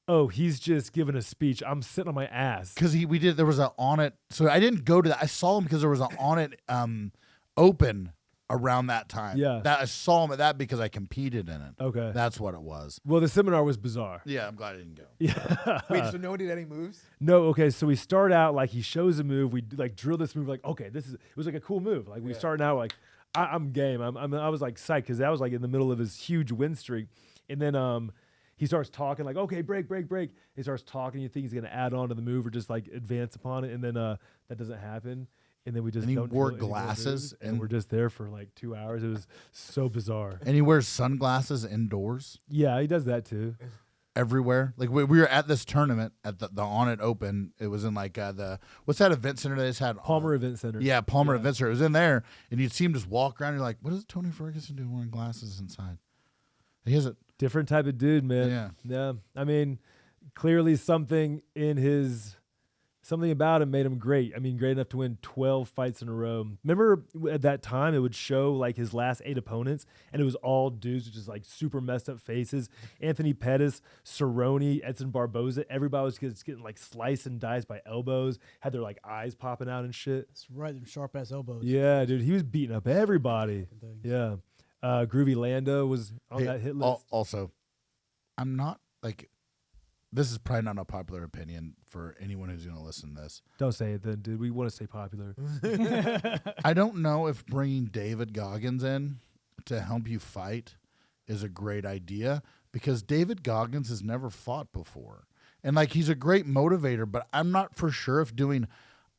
Oh, he's just giving a speech. I'm sitting on my ass. Because there was an On It. So I didn't go to that. I saw him because there was an On It open around that time. Yeah. That I saw him at that because I competed in it. Okay. That's what it was. Well, the seminar was bizarre. Yeah, I'm glad I didn't go. Yeah. Wait, so no one did any moves? No, okay. So we start out like he shows a move. We like drill this move. Like, okay, it was like a cool move. Like we started out like I'm game. I was like psyched because that was like in the middle of his huge win streak, and then he starts talking like, okay, break. He starts talking. You think he's gonna add on to the move or just like advance upon it, and then that doesn't happen. And then we just And he don't wore drill any more glasses moves, and and- we're just there for like 2 hours. It was so bizarre. And he wears sunglasses indoors Yeah, he does that too. everywhere. Like we were at this tournament at the On It Open. It was in like what's that event center they just had? Palmer Event Center. Yeah, Palmer Event Center. It was in there, and you'd see him just walk around. You're like, what is Tony Ferguson doing wearing glasses inside? He has it. Different type of dude, man. Yeah. Yeah. I mean, clearly something about him made him great. I mean, great enough to win 12 fights in a row. Remember at that time, it would show like his last 8 opponents, and it was all dudes with just like super messed up faces. Anthony Pettis, Cerrone, Edson Barboza, everybody was just getting like sliced and diced by elbows, had their like eyes popping out and shit. It's right, them sharp ass elbows. Yeah, dude, he was beating up everybody. Thing. Yeah. Groovy Lando was on Hey, that hit list. Also, I'm not like. This is probably not a popular opinion for anyone who's going to listen to this. Don't say it then, dude. We want to stay popular. I don't know if bringing David Goggins in to help you fight is a great idea because David Goggins has never fought before. And like he's a great motivator, but I'm not for sure if doing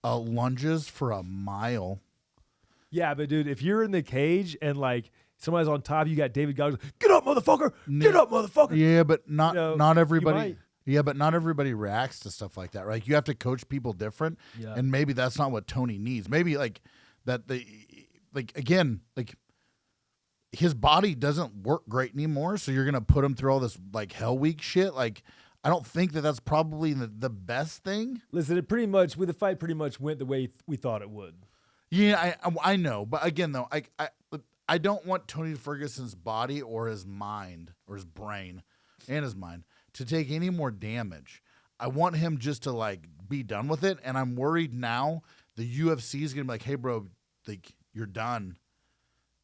lunges for a mile. Yeah, but dude, if you're in the cage and like somebody's on top, you got David Goggins. Get up, motherfucker! Get up, motherfucker! Yeah, but not You know, not you everybody. might. Yeah, but not everybody reacts to stuff like that, right? You have to coach people different, Yeah. and maybe that's not what Tony needs. Maybe like that again, like his body doesn't work great anymore, so you're gonna put him through all this like Hell Week shit. Like I don't think that that's probably the best thing. Listen, the fight pretty much went the way we thought it would. Yeah, I know, but again though, I don't want Tony Ferguson's body or his mind or his brain and his mind to take any more damage. I want him just to like be done with it, and I'm worried now the UFC is gonna be like, hey bro, like you're done,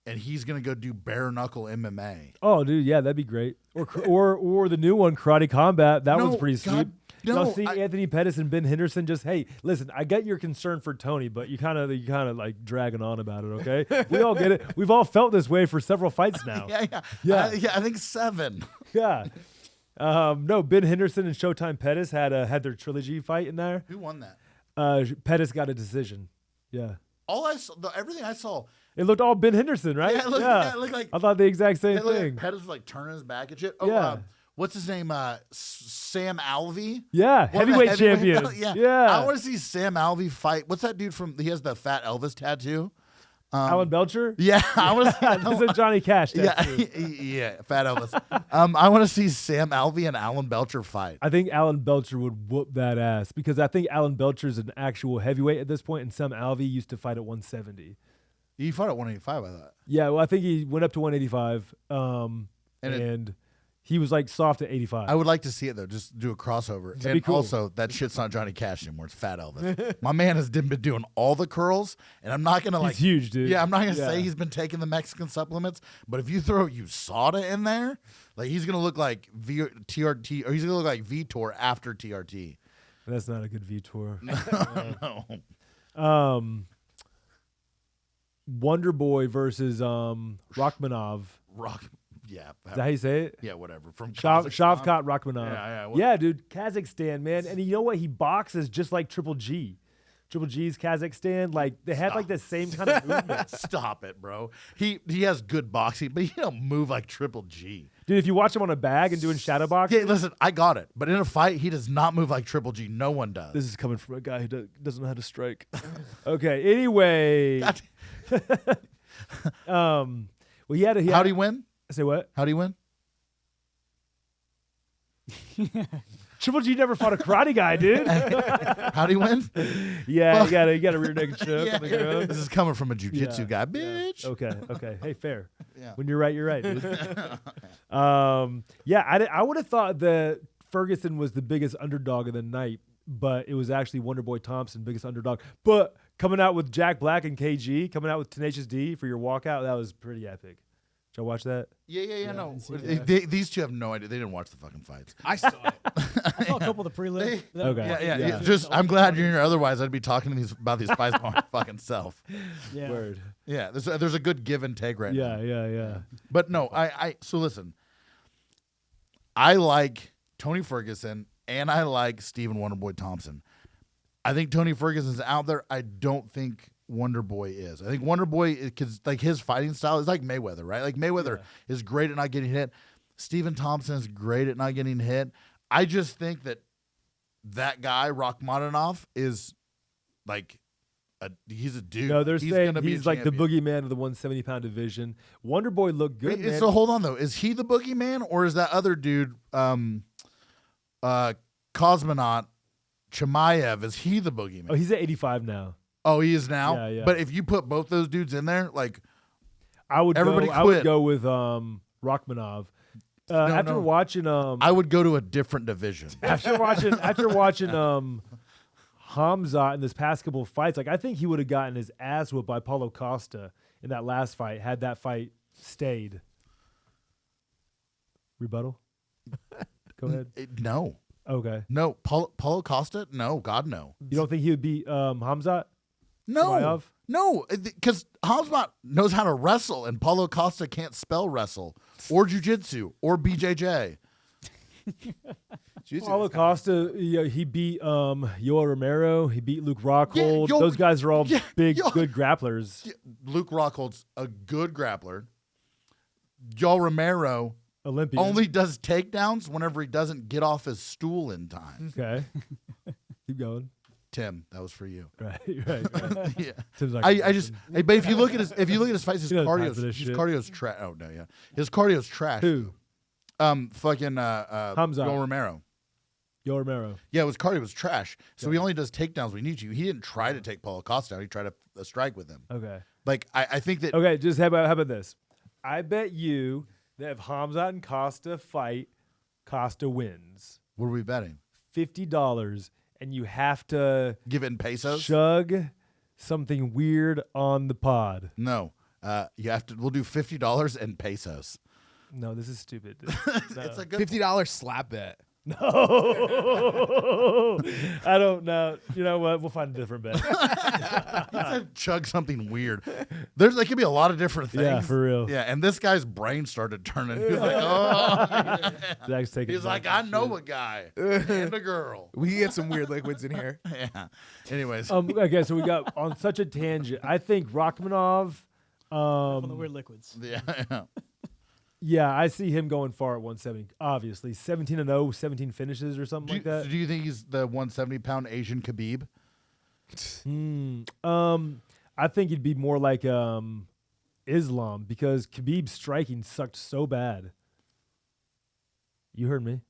and he's gonna go do bare knuckle MMA. Oh, dude, yeah, that'd be great. Or the new one, Karate Combat. That one's No, pretty sweet. God, Y'all no, see Anthony Pettis and Ben Henderson just, hey, listen, I get your concern for Tony, but you kind of like dragging on about it, okay? We all get it. We've all felt this way for several fights now. Yeah. Yeah. I think 7. Yeah. No, Ben Henderson and Showtime Pettis had their trilogy fight in there. Who won that? Pettis got a decision. Yeah. All I saw, everything I saw, It looked all Ben Henderson, right? Yeah, it looked like I thought the exact same it looked thing. like Pettis was like turning his back and shit. Oh, Yeah. What's his name? Sam Alvey. Yeah, One of the heavyweight champion. yeah. I want to see Sam Alvey fight. What's that dude from? He has the Fat Elvis tattoo. Alan Belcher? Yeah, I want to This is a Johnny Cash Yeah, tattoo. yeah, Fat Elvis. I want to see Sam Alvey and Alan Belcher fight. I think Alan Belcher would whoop that ass because I think Alan Belcher is an actual heavyweight at this point, and Sam Alvey used to fight at 170. He fought at 185, I thought. Yeah, well, I think he went up to 185, And and he was like soft at 85. I would like to see it though. Just do a crossover. That'd be And cool. also, that shit's not Johnny Cash anymore. It's Fat Elvis. My man has been doing all the curls, and I'm not gonna He's like. huge, dude. Yeah, I'm not gonna Yeah. say he's been taking the Mexican supplements, but if you throw USADA in there, like he's gonna look like TRT, or he's gonna look like Vitor after TRT. That's not a good Vitor. No. Wonder Boy versus Rachmanov. Rock. Yeah. Is that how you say it? Yeah, whatever. From Shavkat Rachmanov. Yeah, yeah. Yeah, dude. Kazakhstan, man. And you know what? He boxes just like Triple G. Triple G's Kazakhstan. Like, they had like the same kind of movement. Stop it, bro. He has good boxing, but he don't move like Triple G. Dude, if you watch him on a bag and doing shadow boxing, Yeah, listen, I got it. But in a fight, he does not move like Triple G. No one does. this is coming from a guy who doesn't know how to strike. Okay, anyway. God- Well, he had How'd he win? Say what? How'd he win? Triple G never fought a karate guy, dude. How'd he win? Yeah, you got a rear naked choke on the ground. This is coming from a jujitsu Yeah. guy, bitch. Okay. Hey, fair. Yeah. When you're right, you're right, dude. Yeah, I would have thought that Ferguson was the biggest underdog of the night, but it was actually Wonderboy Thompson, biggest underdog. But coming out with Jack Black and KG, coming out with Tenacious D for your walkout, that was pretty epic. Did y'all watch that? Yeah, no. didn't see that. These two have no idea. They didn't watch the fucking fights. I saw it. I saw a couple of the prelims. Okay. Yeah. Just, I'm glad you're here. Otherwise, I'd be talking to about these fights by my fucking self. Yeah. Word. Yeah, there's a good give and take right now. Yeah. But no, so listen. I like Tony Ferguson and I like Stephen Wonderboy Thompson. I think Tony Ferguson's out there. I don't think Wonderboy is. I think Wonderboy, because like his fighting style is like Mayweather, right? Like Mayweather is great at not getting hit. Stephen Thompson is great at not getting hit. I just think that guy Rachmaninoff is like he's a dude. No, they're saying gonna be a he's like the champion. boogeyman of the 170-pound division. Wonderboy looked good, man. So hold on though, is he the boogeyman or is that other dude, Cosmonaut Chimaev? Is he the boogeyman? Oh, he's at 85 now. Oh, he is now. Yeah. But if you put both those dudes in there, like I would Everybody go, I would quit. go with Rachmanov. After no. watching I would go to a different division. after watching Hamzat in this past couple of fights, like I think he would have gotten his ass whooped by Paulo Costa in that last fight had that fight stayed. Rebuttal? Go ahead. No. Okay. No. Paulo Costa? No. God, no. You don't think he would beat Hamzat? No. Chimaev? No. Because Hamzat knows how to wrestle, and Paulo Costa can't spell wrestle or jiu-jitsu or BJJ. Paulo Costa, he beat Yoel Romero. He beat Luke Rockhold. Yo- Those guys are all big, yo- good grapplers. Yeah, Luke Rockhold's a good grappler. Joe Romero Olympian. only does takedowns whenever he doesn't get off his stool in time. Okay. Keep going. Tim, that was for you. Right. Yeah. Tim's like, I just but if you look at his fights, his He doesn't have time for this shit. cardio's trash. Oh no, yeah, his cardio's trash. Who? Fucking Hamzat. Joe Romero. Yoel Romero. Yeah, his cardio was trash. So he only does takedowns when he needs you. He didn't try to take Paulo Costa out. He tried to strike with him. Okay. Like I think that Okay, just how about this? I bet you that if Hamzat and Costa fight, Costa wins what are we betting? $50, and you have to Give it in pesos? chug something weird on the pod. No. You have to. We'll do $50 in pesos. No, this is stupid. No. It's a good. $50 slap bet. No, I don't know. You know what? We'll find a different bet. Chug something weird. There could be a lot of different things. Yeah, for real. Yeah, and this guy's brain started turning. He was like, oh. Zach's taking. He's like, back I his know shit. a guy and a girl. We can get some weird liquids in here. Yeah. Anyways, Okay, so we got on such a tangent. I think Rachmanov. On the weird liquids. yeah. Yeah, I see him going far at 170. Obviously, 17-0, 17 finishes or something like that. Do you think he's the 170-pound Asian Khabib? I think he'd be more like Islam because Khabib's striking sucked so bad. You heard me.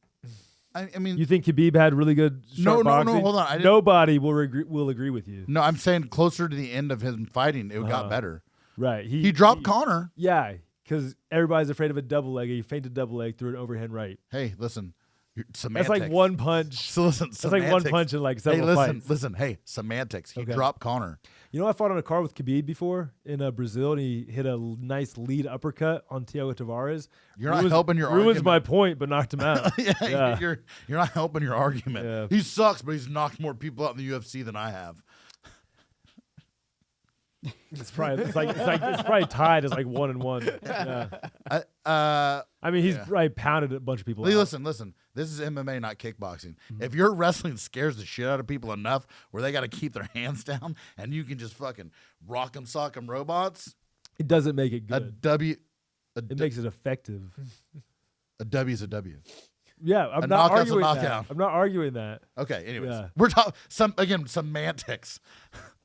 I mean, You think Khabib had really good sharp boxing? hold on. I didn't- Nobody will agree with you. no, I'm saying closer to the end of him fighting, it got better. Right. He dropped Connor. Yeah, because everybody's afraid of a double leg. He feinted double leg, threw an overhand right. Hey, listen, That's semantics. like one punch. So listen, That's like one punch in like Hey, several listen, fights. listen. Hey, semantics. He Okay. dropped Connor. You know, I fought on a card with Khabib before in Brazil, and he hit a nice lead uppercut on Thiago Tavares. You're not helping your ruins argument. my point, but knocked him out. Yeah, you're not helping your argument. Yeah. He sucks, but he's knocked more people out in the UFC than I have. It's probably tied as like 1-1. Yeah. I mean, he's probably pounded a bunch of people. Lee, out. listen. This is MMA, not kickboxing. Mm-hmm. If your wrestling scares the shit out of people enough where they got to keep their hands down and you can just fucking rock 'em, sock 'em robots, It doesn't make it a good. W, It makes it effective. a W is a W. Yeah, I'm A not knockout's a arguing knockout. that. I'm not arguing that. Okay, anyways, Yeah. we're talking semantics.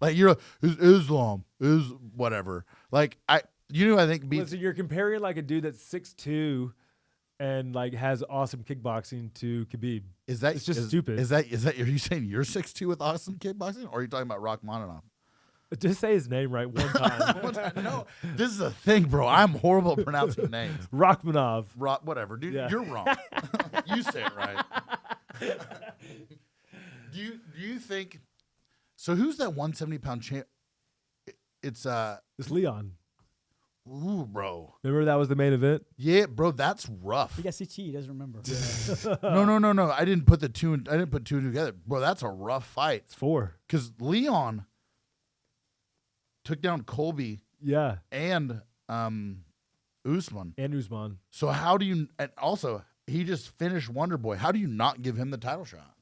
Like you're Islam is whatever. Like I think beats. Listen, you're comparing like a dude that's 6'2" and like has awesome kickboxing to Khabib. Is that It's just stupid. Is that are you saying you're 6'2" with awesome kickboxing, or are you talking about Rachmaninoff? Just say his name right one time. No, this is a thing, bro. I'm horrible at pronouncing names. Rachmanov. Whatever, dude. Yeah. You're wrong. You say it right. Do you think? So who's that 170-pound champ? It's It's Leon. ooh, bro. Remember that was the main event? Yeah, bro. That's rough. He got CT. He doesn't remember. No. I didn't put two together, bro. That's a rough fight. It's 4. Because Leon took down Colby Yeah. and Usman. And Usman. So how do you? And also, he just finished Wonder Boy. How do you not give him the title shot?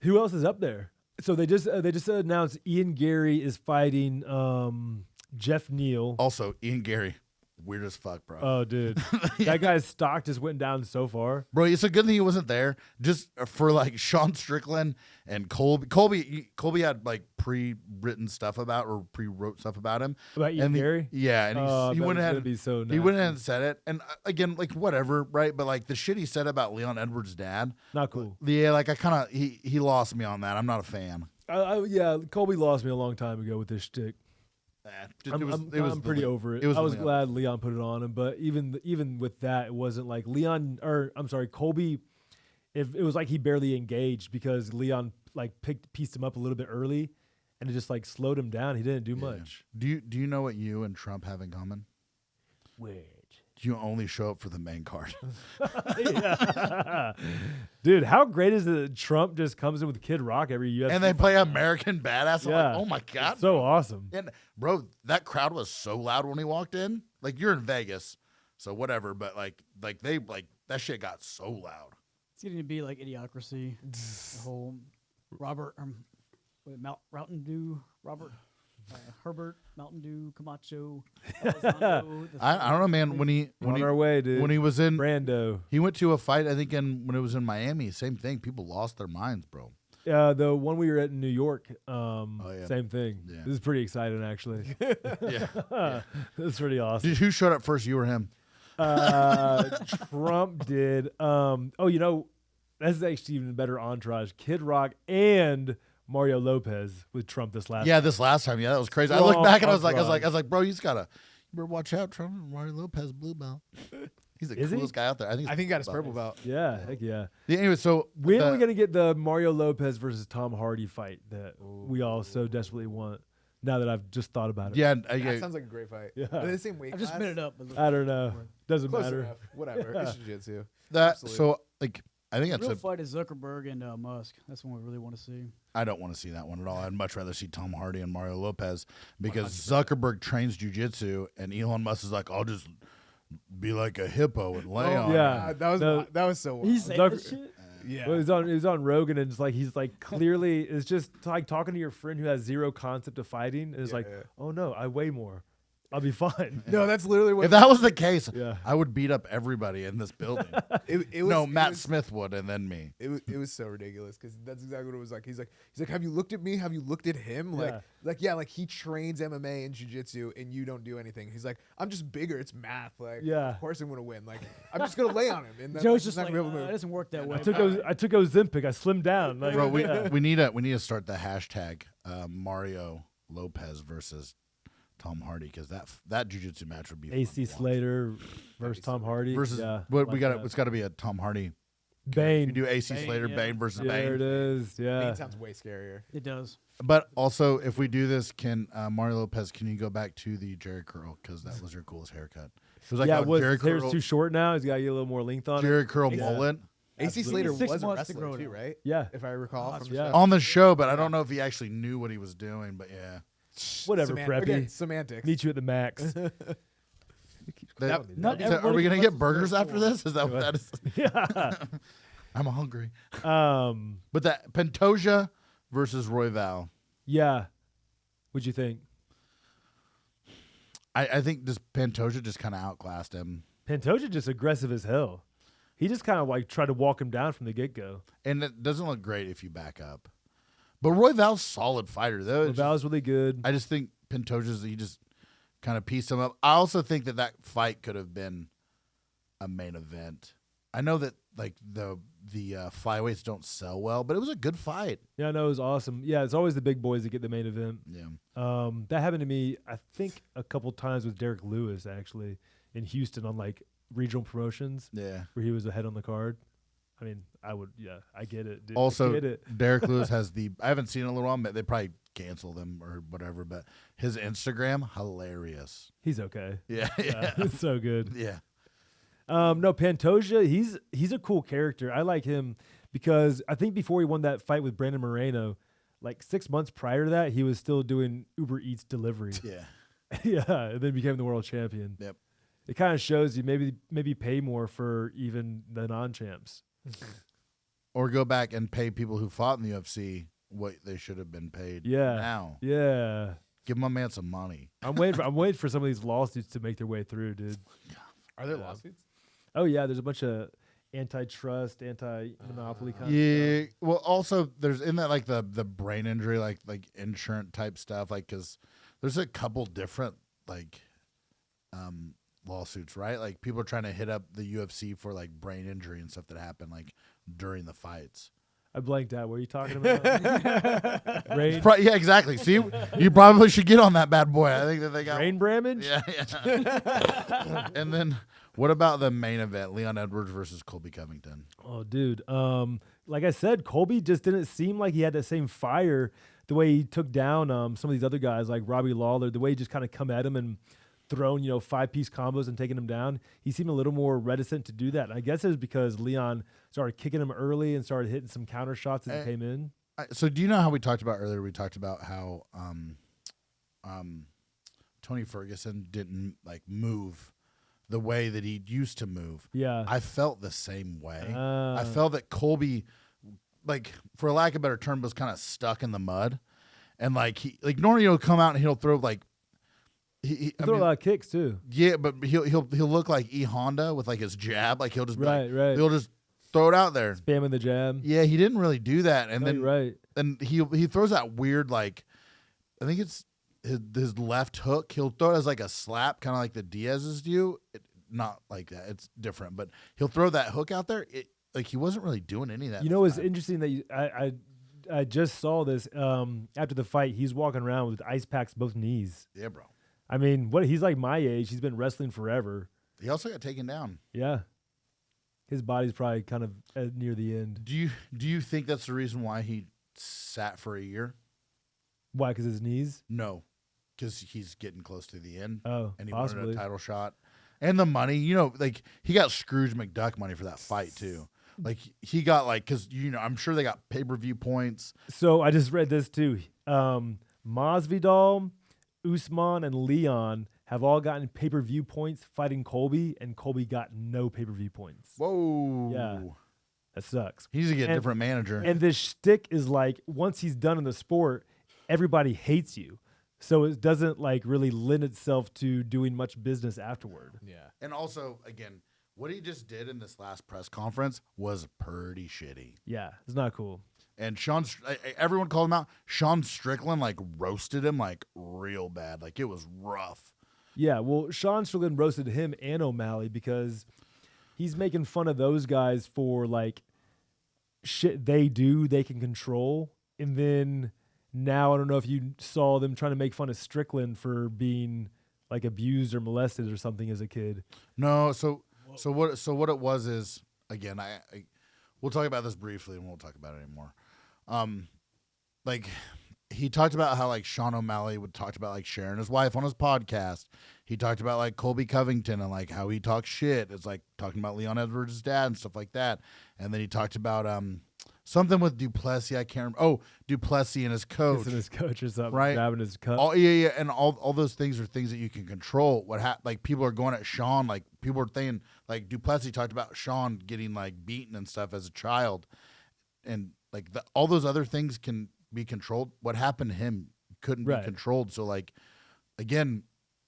Who else is up there? So they just announced Ian Gary is fighting Jeff Neal. Also, Ian Gary, weird as fuck, bro. Oh, dude. That guy's stock just went down so far. Bro, it's a good thing he wasn't there. Just for like Sean Strickland and Colby. Colby had like pre-written stuff about or pre-wrote stuff about him. About Ian And Gary? Yeah, and he that went was ahead. gonna be so He went nasty. ahead and said it. And again, like whatever, right? But like the shit he said about Leon Edwards' dad. Not cool. Yeah, like I kind of he lost me on that. I'm not a fan. Yeah, Colby lost me a long time ago with this shtick. I'm I'm pretty over it. I was glad Leon put it on him, but even with that, it wasn't like Colby. If it was like he barely engaged because Leon like pieced him up a little bit early, and it just like slowed him down. He didn't do Yeah. much. Do you know what you and Trump have in common? Which? You only show up for the main card. Yeah. Dude, how great is it that Trump just comes in with Kid Rock every UFC? And they play American Badass. I'm Yeah. like, oh my God. so awesome. And bro, that crowd was so loud when he walked in. Like you're in Vegas, so whatever. But like they that shit got so loud. It's getting to be like Idiocracy. The whole Robert, Mountain Dew, Herbert, Mountain Dew, Camacho. Elizondo, the I don't know, man. When On our way, dude. when he was in, Brando. he went to a fight. I think when it was in Miami, same thing. People lost their minds, bro. The one we were at in New York, yeah. same thing. Yeah. This is pretty exciting, actually. Yeah. That's pretty awesome. Who showed up first? You or him? Trump did. That's actually even better entourage. Kid Rock and Mario Lopez with Trump this last. Yeah, this last time. Yeah, that was crazy. I Long looked back and I was entourage. like, bro, you better watch out, Trump. Mario Lopez, blue belt. He's the Is he? coolest guy out there. I think I think he got his purple belt. Yeah, heck yeah. Yeah, anyway, so When are we gonna get the Mario Lopez versus Tom Hardy fight that we all so desperately want? Now that I've just thought about it. Yeah, That sounds like a great fight. Yeah. Are they the same weight I've just class? made it up. But I don't know. Doesn't Close matter. enough. Whatever. It's jiu-jitsu. that. Absolutely. So like, I think The that's real a. fight is Zuckerberg and Musk. That's one we really want to see. I don't want to see that one at all. I'd much rather see Tom Hardy and Mario Lopez because Zuckerberg trains jujitsu and Elon Musk is like, I'll just be like a hippo and lay on. yeah. it." That was so wild. He's saying Zucker- this shit. yeah. Well, he was on Rogan and it's like he's like clearly it's just like talking to your friend who has zero concept of fighting and is like, Yeah. oh no, I weigh more. I'll be fine. No, that's literally what If that was the case, Yeah. I would beat up everybody in this building. it was. No, it Matt was- Smith would, and then me. It was so ridiculous because that's exactly what it was like. He's like, have you looked at me? Have you looked at him? Yeah. Like he trains MMA and jiu-jitsu and you don't do anything. He's like, I'm just bigger. It's math. Like, Yeah. of course I'm gonna win. Like, I'm just gonna lay on him. And then Joe's he's just not like, gonna be able to it move. doesn't work that way. I took Ozempic. I slimmed down. Like, Bro, we, yeah. we need to start the hashtag Mario Lopez versus Tom Hardy because that jiu-jitsu match would be fun to AC watch. Slater versus Tom Hardy versus yeah, what we like got. that. It's got to be a Tom Hardy. Bane. You do AC Bane, Slater, yeah. Bane versus Yeah, there it Bane. is. Yeah. Bane sounds way scarier. It does. But also, if we do this, can Mario Lopez? Can you go back to the Jerry curl because that was your coolest haircut? It was like yeah, a his hair's curl, too short now. He's got to get a little more length on it. Jerry curl Yeah. mullet AC Absolutely. Slater 6 was a months to grow wrestler it too, out. right? Yeah. If I recall from the yeah. show. on the show, but I don't know if he actually knew what he was doing. But yeah, Whatever, Preppy. Again, semantics. Meet you at the max. That- Not So are everybody we gonna can get wrestle burgers very after well. this? Is that what that is? yeah. I'm hungry. Um. But that Pantoja versus Royval. Yeah. What'd you think? I think this Pantoja just kind of outclassed him, Pantoja just aggressive as hell. He just kind of like tried to walk him down from the get go. and it doesn't look great if you back up. But Royval's solid fighter though. It's Val's really good. I just think Pantoja's he just kind of pieced him up. I also think that fight could have been a main event. I know that like the flyweights don't sell well, but it was a good fight. Yeah, I know it was awesome. Yeah, it's always the big boys that get the main event. Yeah. That happened to me, I think, a couple times with Derek Lewis actually in Houston on like regional promotions Yeah. where he was ahead on the card. I mean, I get it. Dude. I Also, get it. Derek Lewis has I haven't seen it in a little while, but they probably canceled him or whatever, but his Instagram, hilarious. He's okay. Yeah. Yeah, it's so good. Yeah. No, Pantoja, he's a cool character. I like him because I think before he won that fight with Brandon Moreno, like 6 months prior to that, he was still doing Uber Eats delivery. Yeah. Yeah, and then became the world champion. Yep. It kind of shows you maybe pay more for even the non-champs. Or go back and pay people who fought in the UFC what they should have been paid. Yeah. Now. Yeah. Give my man some money. I'm waiting for some of these lawsuits to make their way through, dude. Are there Yeah. lawsuits? Oh yeah, there's a bunch of antitrust, anti-monopoly kind of Yeah. stuff. Well, also there's in that like the brain injury, like insurance type stuff, like because there's a couple different like lawsuits, right? Like people are trying to hit up the UFC for like brain injury and stuff that happened like during the fights. I blanked out. What are you talking about? Brain, Yeah, exactly. See, you probably should get on that bad boy. I think that they got. brain damage? Yeah, yeah. And then what about the main event, Leon Edwards versus Colby Covington? Oh, dude. Like I said, Colby just didn't seem like he had the same fire the way he took down some of these other guys like Robbie Lawler, the way he just kind of come at him and thrown 5-piece combos and taking him down, he seemed a little more reticent to do that. And I guess it was because Leon started kicking him early and started hitting some counter shots as he came in. So do you know how we talked about earlier? We talked about how Tony Ferguson didn't like move the way that he used to move. Yeah. I felt the same way. I felt that Colby, like for lack of a better term, was kind of stuck in the mud, and like normally he'll come out and he'll throw like He throw a lot of kicks too. Yeah, but he'll look like E Honda with like his jab, like he'll just be Right. he'll just throw it out there. Spamming the jab. Yeah, he didn't really do that, and then Right. and he throws that weird like, I think it's his left hook. He'll throw it as like a slap, kind of like the Diaz's do. Not like that. It's different, but he'll throw that hook out there. Like he wasn't really doing any of that. You know, it's time. interesting that I just saw this after the fight. He's walking around with ice packs both knees. Yeah, bro. I mean, he's like my age. He's been wrestling forever. He also got taken down. Yeah. His body's probably kind of near the end. Do you think that's the reason why he sat for a year? Why? Because his knees? No, because he's getting close to the end. Oh, And he possibly. wanted a title shot. And the money, like he got Scrooge McDuck money for that fight too. Like he got like, because I'm sure they got pay-per-view points. So I just read this too. Masvidal, Usman, and Leon have all gotten pay-per-view points fighting Colby, and Colby got no pay-per-view points. Whoa. Yeah. That sucks. He needs to get a And- different manager. And this shtick is like, once he's done in the sport, everybody hates you. So it doesn't like really lend itself to doing much business afterward. Yeah. And also, again, what he just did in this last press conference was pretty shitty. Yeah, it's not cool. And everyone called him out. Sean Strickland like roasted him like real bad. Like it was rough. Yeah, well, Sean Strickland roasted him and O'Malley because he's making fun of those guys for like shit they can control. And then now I don't know if you saw them trying to make fun of Strickland for being like abused or molested or something as a kid. No, so what it was is, again, we'll talk about this briefly and we won't talk about it anymore. Like he talked about how like Sean O'Malley would talk about like sharing his wife on his podcast. He talked about like Colby Covington and like how he talks shit. It's like talking about Leon Edwards' dad and stuff like that. And then he talked about something with Duplessis. I can't remember. Oh, Duplessis and his coach. Kissing his coach or something, Right. grabbing his cup. Yeah, and all those things are things that you can control. Like people are going at Sean, like people are saying, like Duplessis talked about Sean getting like beaten and stuff as a child, and like all those other things can be controlled. What happened to him couldn't Right. be controlled. So like, again,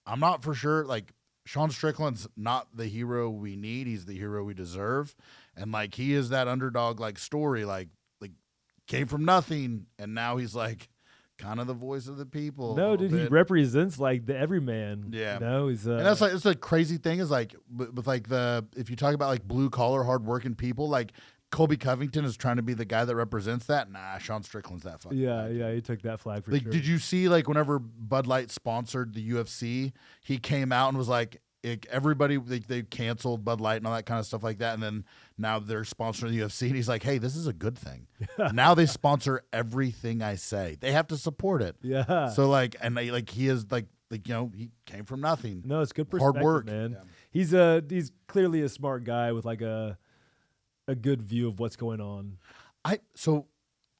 I'm not for sure. Like Sean Strickland's not the hero we need. He's the hero we deserve, and like he is that underdog like story. Like came from nothing, and now he's like kind of the voice of the people. a No, little dude, he bit. represents like the everyman. Yeah. You know, he's And that's like, it's the crazy thing is like with like if you talk about like blue collar hardworking people, like Colby Covington is trying to be the guy that represents that. Nah, Sean Strickland's that fucking yeah, guy. yeah, he took that flag for Like, sure. did you see like whenever Bud Light sponsored the UFC, he came out and was like, everybody they canceled Bud Light and all that kind of stuff like that, and then now they're sponsoring the UFC, and he's like, hey, this is a good thing. Now they sponsor everything I say. They have to support it. Yeah. So like, and he is like he came from nothing. No, it's good Hard perspective, work. man. Yeah. He's clearly a smart guy with like a good view of what's going on.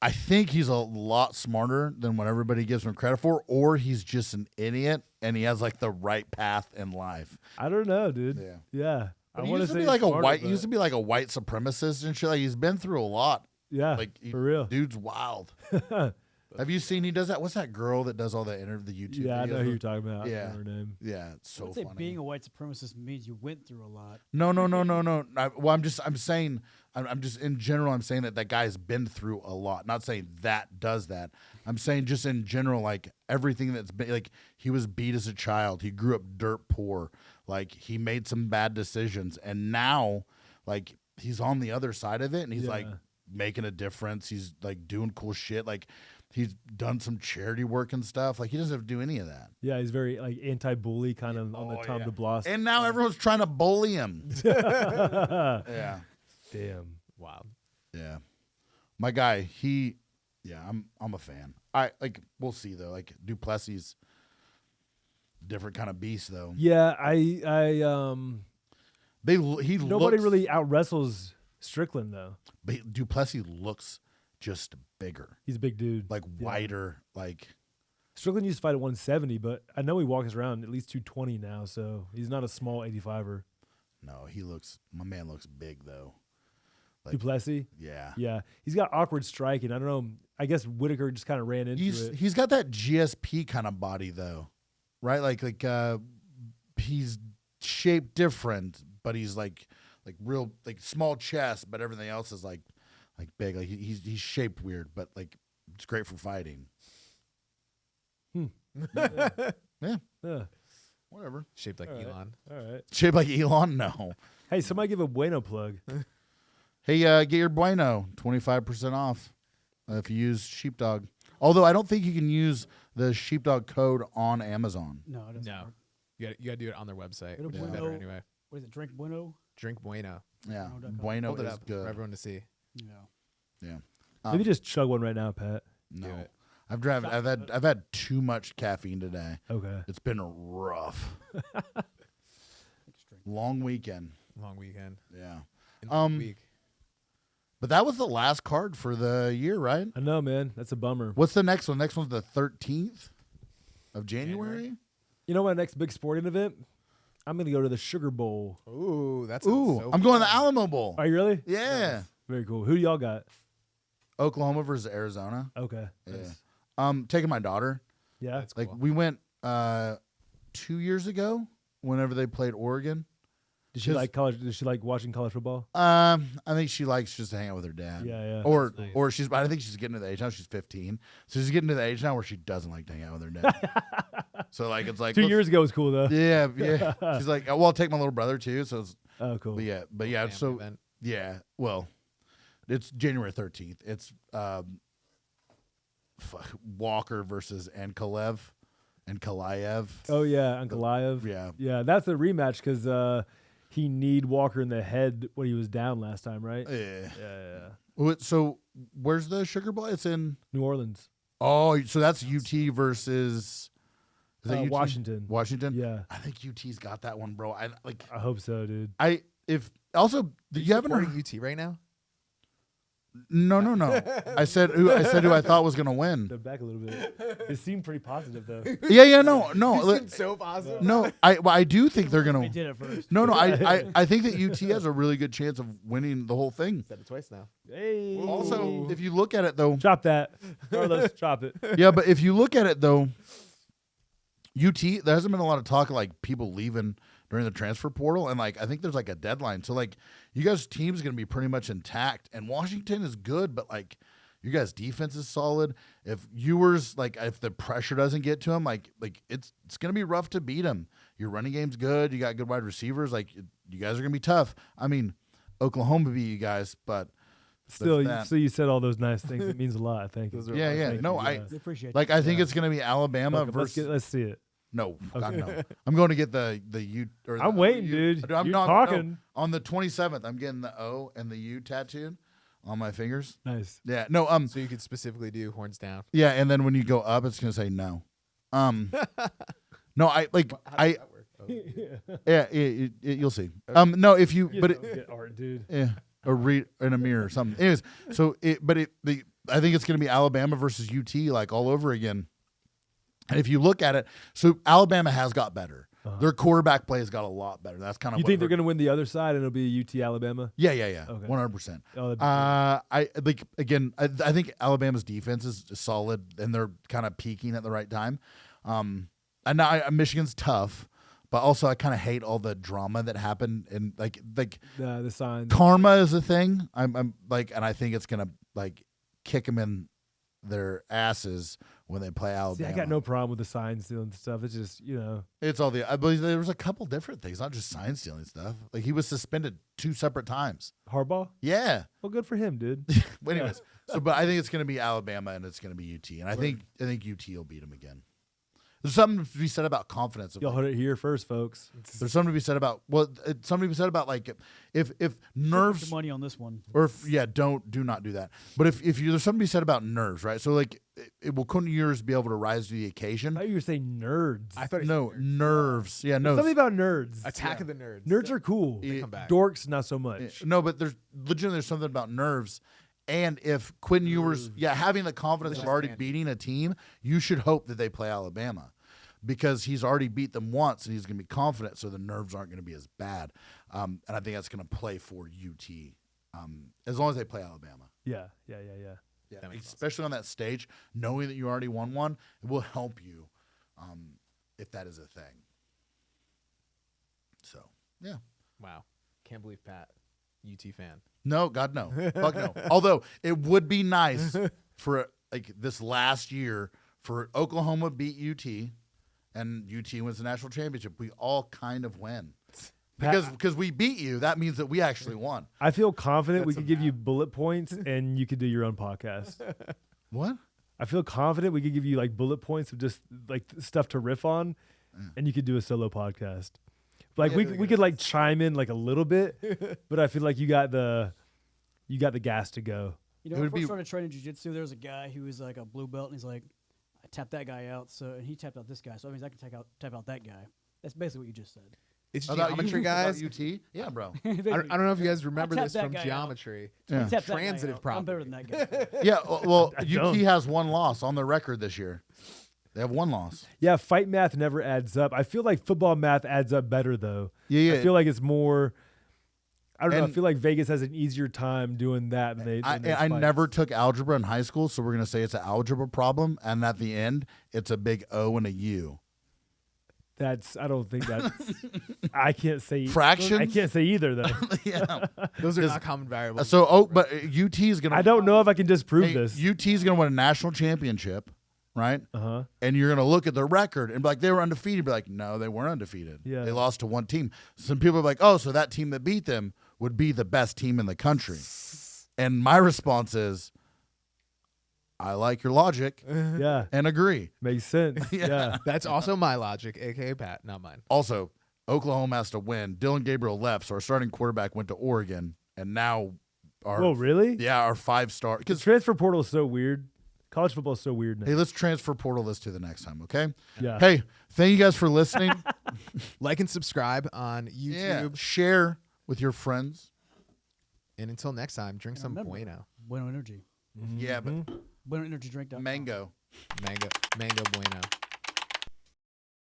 I think he's a lot smarter than what everybody gives him credit for, or he's just an idiot and he has like the right path in life. I don't know, dude. Yeah. Yeah. But I he want used to to say be like smarter, he but- used to be like a white supremacist and shit. Like he's been through a lot. Yeah, Like for real. dude's wild. Have you seen he does that? What's that girl that does all the YouTube? Yeah, I videos know who with- you're talking about. Yeah. I don't know her name. Yeah, it's so I'd say funny. being a white supremacist means you went through a lot. No. I'm saying in general, I'm saying that guy's been through a lot. Not saying that does that. I'm saying just in general, like everything that's been, like he was beat as a child. He grew up dirt poor. Like he made some bad decisions, and now, like he's on the other side of it, and he's like Yeah. making a difference. He's like doing cool shit. Like he's done some charity work and stuff. Like he doesn't have to do any of that. Yeah, he's very like anti-bully, kind of on the Tom yeah. DeBlass. And now everyone's trying to bully him. Yeah. Damn. Wow. Yeah. My guy, I'm a fan. we'll see though. Like Duplessis, different kind of beast though. Yeah, he Nobody nobody really out wrestles Strickland though. But Duplessis looks just bigger, He's a big dude. like Yeah. wider, like. Strickland used to fight at 170, but I know he walks around at least 220 now, so he's not a small 85er. No, my man looks big though. Like, Duplessis, yeah. yeah, he's got awkward striking. I don't know. I guess Whitaker just kind of ran into it. He's got that GSP kind of body though, right? Like he's shaped different, but he's like real like small chest, but everything else is like big. Like he's shaped weird, but like it's great for fighting. Yeah, Yeah. whatever. Shaped like All right. Elon. All right. Shaped like Elon? No. Hey, somebody give a Bueno plug. Hey, get your Bueno 25% off if you use Sheepdog. Although I don't think you can use the Sheepdog code on Amazon. No, it doesn't No. work. You got to do it on their website. It'll Which is Bueno- better anyway. What is it? Drink Bueno? Drink Bueno. Yeah, Bueno.com. Bueno Hold it is up good. for everyone to see. Yeah. Yeah. Maybe just chug one right now, Pat. No, Do it. I've had too much caffeine today. Okay. It's been rough. Drink. Long weekend. Long weekend. Yeah. In week. But that was the last card for the year, right? I know, man. That's a bummer. What's the next one? Next one's the 13th of January. You know my next big sporting event? I'm gonna go to the Sugar Bowl. Ooh, that's Ooh, I'm going to the Alamo Bowl. Are you really? Yeah. Very cool. Who do y'all got? Oklahoma versus Arizona. Okay. Yeah. Taking my daughter. Yeah. That's Like cool. we went 2 years ago whenever they played Oregon. Did she like college? Did she like watching college football? I think she likes just to hang out with her dad. Yeah, yeah. Or That's nice. or she's. I think she's getting to the age now. She's 15, so she's getting to the age now where she doesn't like to hang out with her dad. So like it's like 2 let's- years ago was cool though. Yeah, yeah. She's like, well, I'll take my little brother too. So it's, Oh, cool. but yeah. Family So event. yeah. Well, it's January 13th. It's Walker versus Ankalaev. Oh yeah, Uncle Liev. Yeah. Yeah, that's the rematch because he kneed Walker in the head when he was down last time, right? Yeah. Yeah. So where's the Sugar Bowl? It's in. New Orleans. Oh, so that's UT versus. Is that UT? Washington. Washington. Yeah, I think UT's got that one, bro. I like. I hope so, dude. If also you haven't heard. supporting UT right now? No. I said who I thought was gonna win. Step back a little bit. It seemed pretty positive though. Yeah. No. Seems so positive. No. I do think they're gonna. We did it first. No. I think that UT has a really good chance of winning the whole thing. Said it twice now. Hey. Also, if you look at it though, Chop that. Carlos, chop it. yeah, but if you look at it though, UT there hasn't been a lot of talk of like people leaving during the transfer portal, and like I think there's like a deadline. So like you guys' team's gonna be pretty much intact, and Washington is good, but like you guys' defense is solid. If Ewers like if the pressure doesn't get to him, like it's gonna be rough to beat him. Your running game's good. You got good wide receivers. Like you guys are gonna be tough. I mean, Oklahoma beat you guys, but Still, that. you said all those nice things. It means a lot. I think. Those are yeah. Thank No, you, I yeah. We appreciate like. it. I think it's gonna be Alabama Okay, versus. let's see it. No, God, no. I'm going to get the U. Or I'm the waiting, U, dude. I'm You're not, talking. No, on the 27th, I'm getting the O and the U tattooed on my fingers. Nice. Yeah. No. So you could specifically do horns down. Yeah, and then when you go up, it's going to say no. No, I like How does I. that work? Oh. Yeah, you'll see. No, if you, You but don't get art, dude. yeah, or read in a mirror or something. Anyways, so I think it's going to be Alabama versus UT like all over again. And if you look at it, so Alabama has got better. Their quarterback play has got a lot better. That's kind of You think they're going to win the other side and it'll be UT Alabama? Yeah, Okay. 100%. Oh, that'd be I like again. I think Alabama's defense is solid, and they're kind of peaking at the right time. And now Michigan's tough, but also I kind of hate all the drama that happened, and like the signs. karma is a thing. I'm like, and I think it's gonna like kick them in their asses when they play See, Alabama. I got no problem with the sign stealing stuff. It's just, It's all I believe there was a couple different things, not just sign stealing stuff. Like he was suspended 2 separate times. Harbaugh. Yeah. Well, good for him, dude. But anyways, but I think it's going to be Alabama and it's going to be UT, and I think UT will beat them again. There's something to be said about confidence. Of Y'all like, heard it here first, folks. there's something to be said about something to be said about like if Put nerves your money on this one. or if, do not do that. But if you there's something to be said about nerves, right? So like will Quinn Ewers be able to rise to the I occasion? thought you were saying nerds. I thought he No, said nerves. Yeah, no. Something about nerds. Attack of the Nerds. Nerds are cool. They come back. Dorks, not so much. No, but there's something about nerves. And if Quinn Ewers, having the confidence of already beating a team, you should hope that they play Alabama because he's already beat them once and he's going to be confident, so the nerves aren't going to be as bad. And I think that's going to play for UT as long as they play Alabama. Yeah. Yeah, That makes especially on that stage, knowing that you already won one, it will help you if that is a thing. So, yeah. Wow. Can't believe Pat, UT fan. No, God, no. Fuck no. Although it would be nice for like this last year for Oklahoma beat UT and UT wins the national championship. We all kind of win. Because we beat you, that means that we actually won. I feel confident we That's could give you bullet points and you could do your own podcast. What? I feel confident we could give you like bullet points of just like stuff to riff on and you could do a solo podcast. Like Yeah, we really we good. could like chime in like a little bit, but I feel like you got the gas to go. You know, It when I would be- first started training jiu-jitsu, there was a guy who was like a blue belt, and he's like, I tapped that guy out, and he tapped out this guy, so that means I can tap out that guy. That's basically what you just said. It's About geometry, you? guys. About UT? Yeah, bro. I don't know if you guys remember tapped this that from guy out. geometry. Yeah. Tap that guy Transitive out. I'm better property. than that guy. Yeah, well, I UT don't. has one loss on their record this year. They have one loss. Yeah, fight math never adds up. I feel like football math adds up better though. Yeah. I feel like it's more. I don't know. I And- feel like Vegas has an easier time doing that than they. I than those fights. never took algebra in high school, so we're going to say it's an algebra problem, and at the end, it's a big O and a U. That's. I don't think that's. I can't say Fractions? I can't say either though. Yeah. Those are Is- not common variables. But UT is going to. I don't know if I can disprove Hey, this. UT is going to win a national championship, right? Uh huh. And you're going to look at their record and be like, they were undefeated. Be like, no, they weren't undefeated. Yeah. They lost to one team. Some people are like, oh, so that team that beat them would be the best team in the country. And my response is, I like your logic Yeah, and agree. makes sense. Yeah. That's also my logic, aka Pat, not mine. Also, Oklahoma has to win. Dylan Gabriel left, so our starting quarterback went to Oregon, and now our Oh, really? our 5-star. The Because transfer portal is so weird. College football is so weird now. hey, let's transfer portal this to the next time, okay? Yeah. Hey, thank you guys for listening. Like and subscribe on YouTube. Yeah, share with your friends. And until next time, drink some remember- Bueno. Bueno Energy. Yeah, but Bueno Energy drink. mango. Mango Bueno.